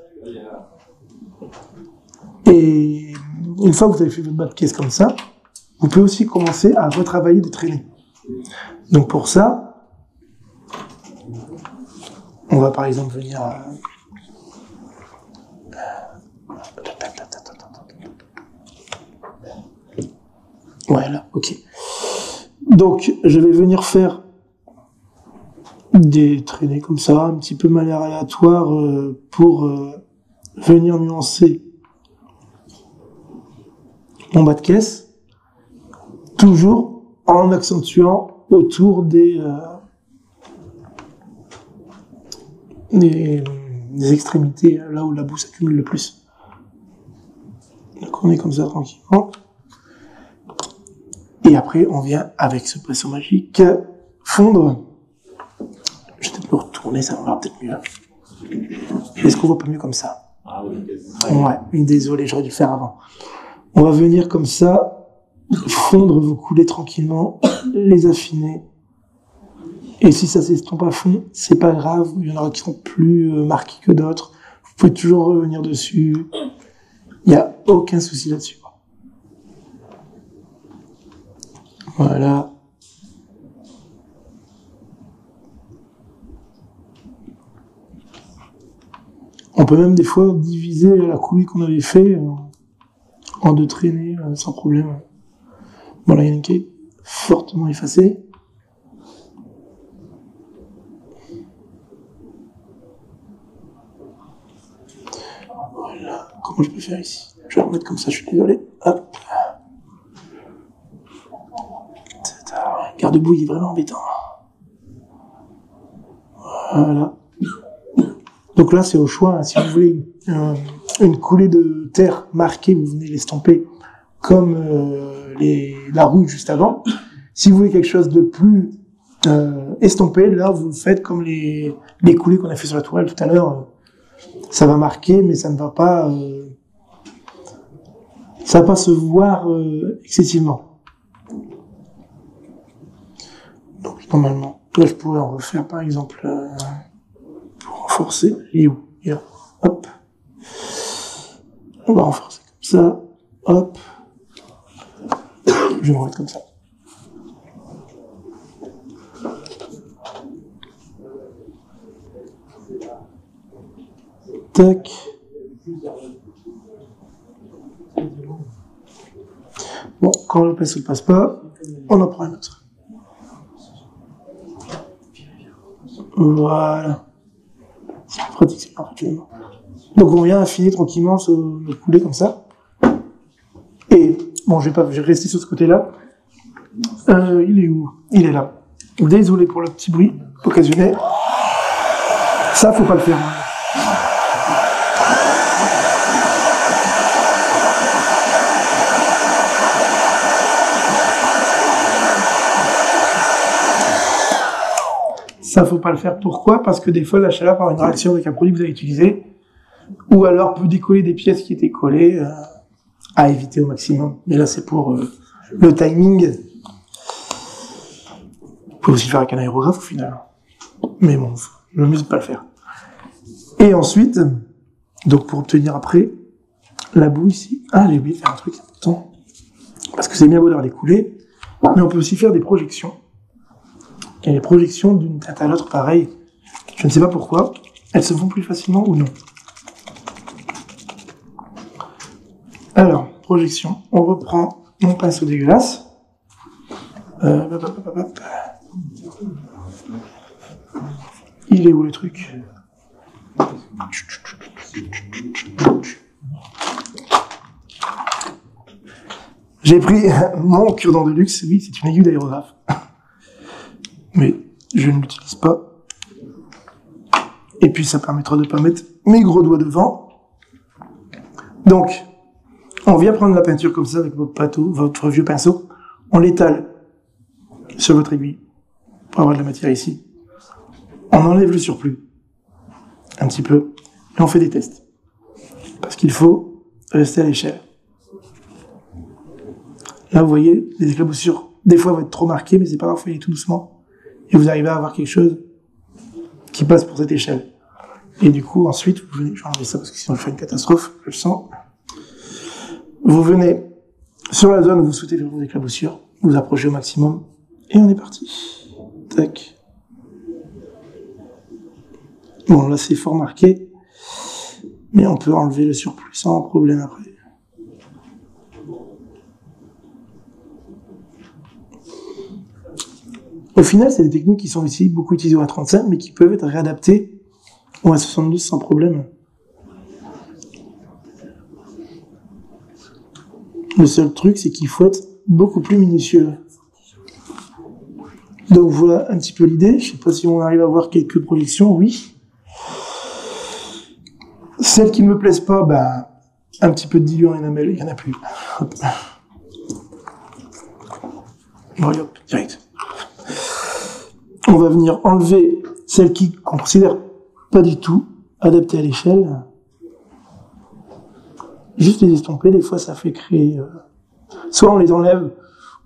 Et une fois que vous avez fait votre bas de caisse comme ça, vous pouvez aussi commencer à retravailler des traînées. Donc pour ça, on va par exemple venir à... Voilà, ok. Donc je vais venir faire des traînées comme ça, un petit peu de manière aléatoire pour venir nuancer mon bas de caisse, toujours en accentuant autour des extrémités, là où la boue s'accumule le plus. Donc on est comme ça tranquillement. Et après on vient avec ce pinceau magique fondre. Je vais peut-être me retourner, ça va peut-être mieux. Est-ce qu'on voit pas mieux comme ça? Ah oui. Ouais, désolé, j'aurais dû le faire avant. On va venir comme ça, fondre vos coulées tranquillement, les affiner. Et si ça s'estompe à fond, c'est pas grave, il y en aura qui sont plus marqués que d'autres. Vous pouvez toujours revenir dessus. Il n'y a aucun souci là-dessus. Voilà. On peut même des fois diviser la coulée qu'on avait fait en deux traînées sans problème. Bon, là, il y en a une qui est fortement effacée. Voilà. Comment je peux faire ici? Je vais la remettre comme ça, je suis désolé. Hop. Garde-boue, il est vraiment embêtant. Voilà. Donc là, c'est au choix. Si vous voulez une coulée de terre marquée, vous venez l'estomper comme la rouille juste avant. Si vous voulez quelque chose de plus estompé, là, vous faites comme les coulées qu'on a fait sur la tourelle tout à l'heure. Ça va marquer, mais ça ne va pas, ça va pas se voir excessivement. Donc normalement, là, je pourrais en refaire par exemple. Renforcer, il est où? Il est là. Hop. On va renforcer comme ça. Hop. Je vais me remettre comme ça. Tac. Bon, quand le pinceau ne passe pas, on en prend un autre. Voilà. C'est plus pratique, c'est pas pratique. Donc on vient affiner tranquillement nos coulées comme ça. Et bon, je vais rester sur ce côté-là. Il est où? Il est là. Désolé pour le petit bruit occasionné. Ça, faut pas le faire. Ça, faut pas le faire. Pourquoi? Parce que des fois, la chaleur par une réaction avec un produit que vous avez utilisé, ou alors peut décoller des pièces qui étaient collées, à éviter au maximum. Mais là, c'est pour le timing. Vous pouvez aussi le faire avec un aérographe au final. Mais bon, le mieux c'est de pas le faire. Et ensuite, donc pour obtenir après la boue ici. Ah, j'ai oublié de faire un truc important. Parce que c'est bien beau d'avoir des coulées, mais on peut aussi faire des projections. Et les projections d'une teinte à l'autre, pareil. Je ne sais pas pourquoi. Elles se font plus facilement ou non. Alors, projection. On reprend mon pinceau dégueulasse. Il est où le truc? J'ai pris mon cure-dent de luxe. Oui, c'est une aiguille d'aérographe. Mais je ne l'utilise pas. Et puis ça permettra de ne pas mettre mes gros doigts devant. Donc, on vient prendre la peinture comme ça avec votre vieux pinceau. On l'étale sur votre aiguille pour avoir de la matière ici. On enlève le surplus, un petit peu, et on fait des tests. Parce qu'il faut rester à l'échelle. Là, vous voyez, les éclaboussures, des fois, vont être trop marquées, mais c'est pas grave, faut y aller tout doucement. Et vous arrivez à avoir quelque chose qui passe pour cette échelle. Et du coup, ensuite, vous venez, je vais enlever ça parce que sinon je fais une catastrophe, je le sens. Vous venez sur la zone où vous souhaitez faire vos éclaboussures, vous approchez au maximum, et on est parti. Tac. Bon, là, c'est fort marqué, mais on peut enlever le surplus sans problème après. Au final, c'est des techniques qui sont ici beaucoup utilisées au A35, mais qui peuvent être réadaptées au A72 sans problème. Le seul truc, c'est qu'il faut être beaucoup plus minutieux. Donc voilà un petit peu l'idée. Je sais pas si on arrive à voir quelques projections, oui. Celles qui ne me plaisent pas, ben, un petit peu de diluant enamel, il n'y en a plus. Hop. Bon, allez, hop, direct. On va venir enlever celles qu'on considère pas du tout adaptées à l'échelle. Juste les estomper, des fois ça fait créer... soit on les enlève,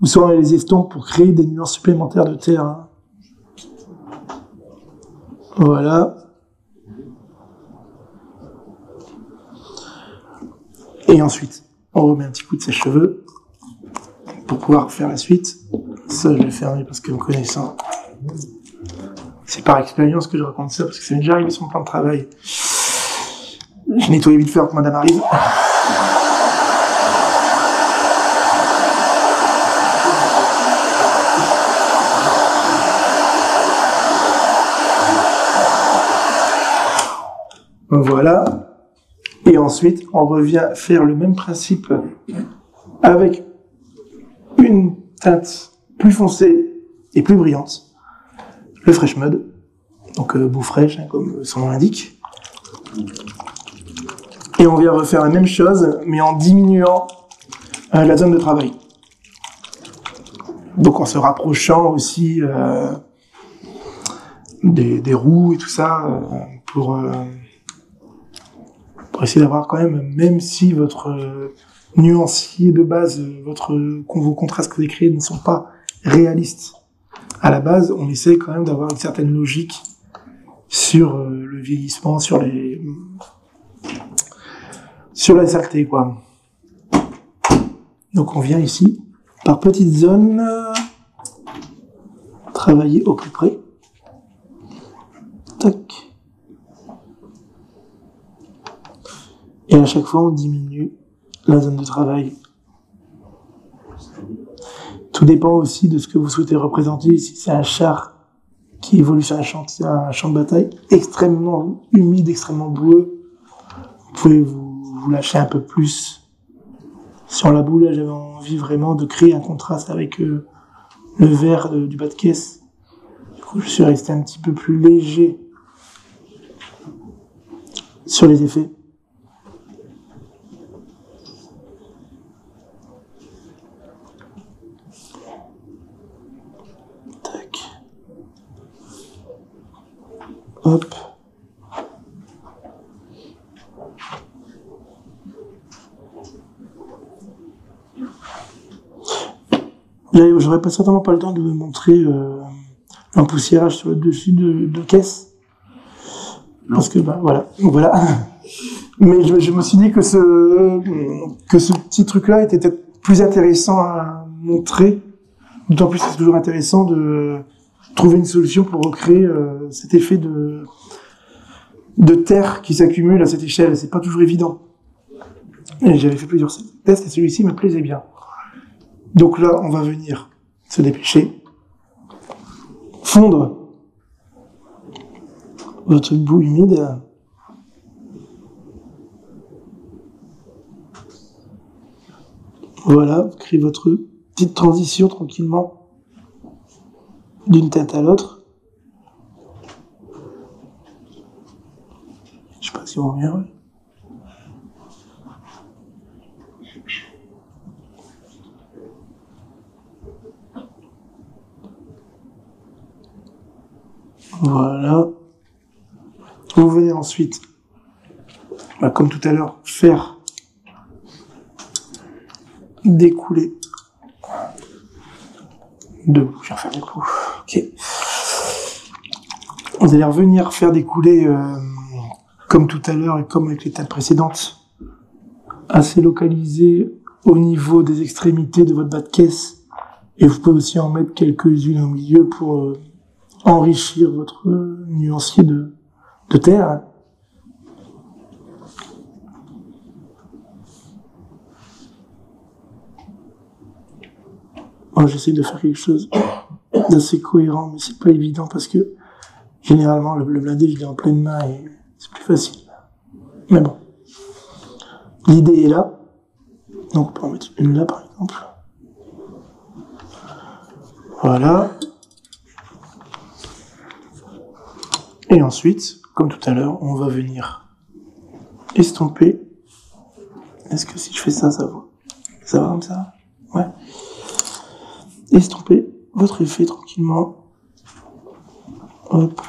ou soit on les estompe pour créer des nuances supplémentaires de terre. Voilà. Et ensuite, on remet un petit coup de sèche-cheveux pour pouvoir faire la suite. Ça, je vais fermer parce que me connaissant, c'est par expérience que je raconte ça, parce que ça m'est déjà arrivé sur mon plan de travail. Je nettoyais vite fait pour que madame arrive. Voilà. Et ensuite, on revient faire le même principe avec une teinte plus foncée et plus brillante. Le Fresh Mud. Donc, boue fraîche, hein, comme son nom l'indique. Et on vient refaire la même chose, mais en diminuant la zone de travail. Donc, en se rapprochant aussi des roues et tout ça, pour essayer d'avoir quand même si votre nuancier de base, vos contrastes que vous créez ne sont pas réalistes à la base, on essaie quand même d'avoir une certaine logique sur le vieillissement, sur la saleté, quoi. Donc on vient ici, par petites zones, travailler au plus près. Tac. Et à chaque fois, on diminue la zone de travail. Tout dépend aussi de ce que vous souhaitez représenter. Si c'est un char qui évolue sur un champ de bataille extrêmement humide, extrêmement boueux, vous pouvez vous lâcher un peu plus sur la boue. Là, j'avais envie vraiment de créer un contraste avec le vert du bas de caisse. Du coup, je suis resté un petit peu plus léger sur les effets. Hop. J'aurais pas certainement pas le temps de vous montrer un poussiérage sur le dessus de caisse. Non. Parce que, voilà. Mais je me suis dit que ce petit truc-là était peut-être plus intéressant à montrer. D'autant plus que c'est toujours intéressant de trouver une solution pour recréer cet effet de terre qui s'accumule à cette échelle. C'est pas toujours évident. Et j'avais fait plusieurs tests et celui-ci me plaisait bien. Donc là, on va venir se dépêcher, fondre votre boue humide. Voilà, vous créez votre petite transition tranquillement d'une teinte à l'autre. Je sais pas si on revient. Voilà. Vous venez ensuite, comme tout à l'heure, faire découler Debout, je vais refaire debout. Ok. Vous allez revenir faire des coulées comme tout à l'heure et comme avec les tables précédentes, assez localisées au niveau des extrémités de votre bas de caisse. Et vous pouvez aussi en mettre quelques-unes au milieu pour enrichir votre nuancier de terre. Moi, j'essaie de faire quelque chose d'assez cohérent, mais c'est pas évident parce que généralement le blindé, je l'ai en pleine main et c'est plus facile. Mais bon, l'idée est là. Donc on peut en mettre une là par exemple. Voilà. Et ensuite, comme tout à l'heure, on va venir estomper. Est-ce que si je fais ça, ça va? Ça va comme ça? Ouais. Estomper votre effet tranquillement. Hop.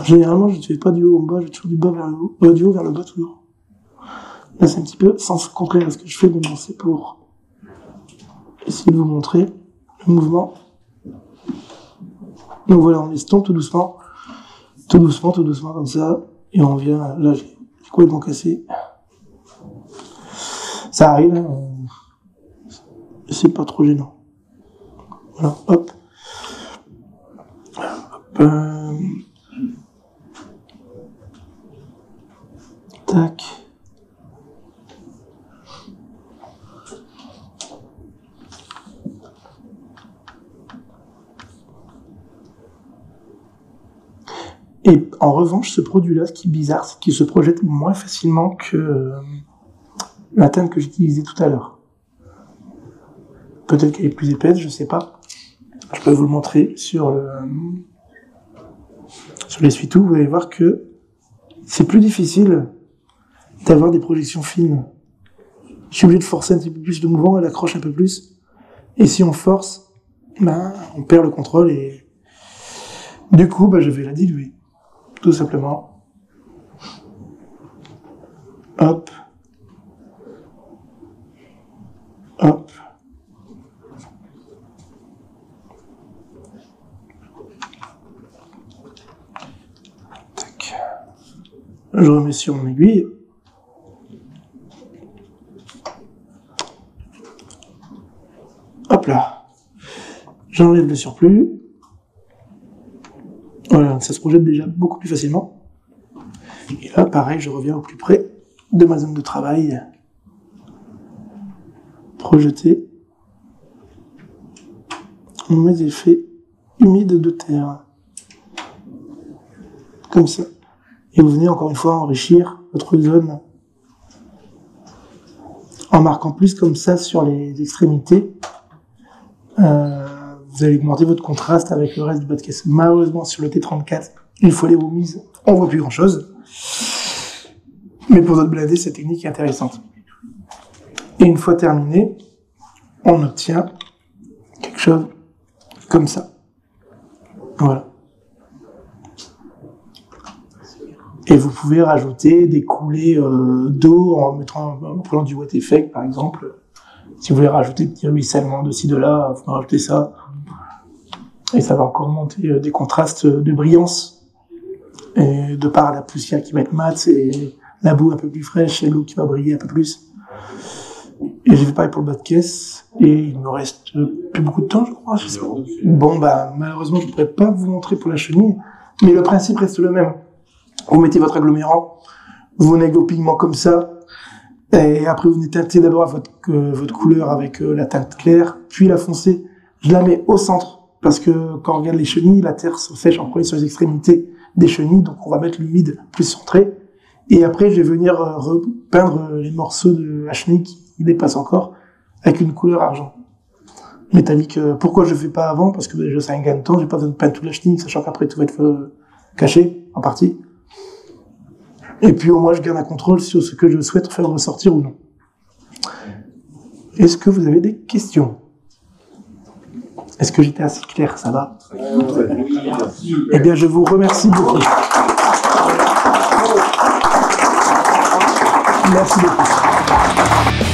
Généralement, je ne fais pas du haut en bas, je fais toujours du bas vers le haut, du haut vers le bas toujours. Là, c'est un petit peu sens contraire à ce que je fais, mais bon, c'est pour essayer de vous montrer le mouvement. Donc voilà, on estompe tout doucement, comme ça, et on vient, là, j'ai complètement cassé. Ça arrive, hein, c'est pas trop gênant. Voilà, hop. Tac. Et en revanche, ce produit-là, ce qui est bizarre, c'est qu'il se projette moins facilement que la teinte que j'utilisais tout à l'heure. Peut-être qu'elle est plus épaisse, je sais pas. Je peux vous le montrer sur l'essuie-tout. Vous allez voir que c'est plus difficile d'avoir des projections fines. Je suis obligé de forcer un petit peu plus de mouvement, elle accroche un peu plus. Et si on force, on perd le contrôle et du coup, je vais la diluer. Tout simplement. Hop. Hop. Tac. Je remets sur mon aiguille. Hop là. J'enlève le surplus. Voilà, ça se projette déjà beaucoup plus facilement. Et là, pareil, je reviens au plus près de ma zone de travail. Projeter mes effets humides de terre. Comme ça. Et vous venez encore une fois enrichir votre zone en marquant plus comme ça sur les extrémités. Vous allez augmenter votre contraste avec le reste du bas de caisse. Malheureusement, sur le T34, une fois les remises, on voit plus grand chose. Mais pour notre blindé, cette technique est intéressante. Et une fois terminé, on obtient quelque chose comme ça. Voilà. Et vous pouvez rajouter des coulées d'eau en prenant du wet effect, par exemple. Si vous voulez rajouter des petits ruissellements de ci, de là, vous pouvez rajouter ça. Et ça va encore monter des contrastes de brillance. Et de par la poussière qui va être mate, et la boue un peu plus fraîche, et l'eau qui va briller un peu plus. Et j'ai fait pareil pour le bas de caisse. Et il me reste plus beaucoup de temps, je crois. Je sais pas. Bon, malheureusement, je ne pourrais pas vous montrer pour la chenille. Mais le principe reste le même. Vous mettez votre agglomérant, vous venez au pigment comme ça. Et après, vous venez teinter d'abord votre couleur avec la teinte claire, puis la foncée. Je la mets au centre. Parce que quand on regarde les chenilles, la terre se sèche en premier sur les extrémités des chenilles, donc on va mettre l'humide plus centré. Et après, je vais venir repeindre les morceaux de la chenille qui dépassent encore avec une couleur argent métallique. Pourquoi je le fais pas avant? Parce que déjà, c'est un gain de temps, j'ai pas besoin de peindre toute la chenille, sachant qu'après tout va être caché, en partie. Et puis au moins, je garde un contrôle sur ce que je souhaite faire ressortir ou non. Est-ce que vous avez des questions? Est-ce que j'étais assez clair? Ça va? Eh bien, je vous remercie beaucoup. Merci beaucoup.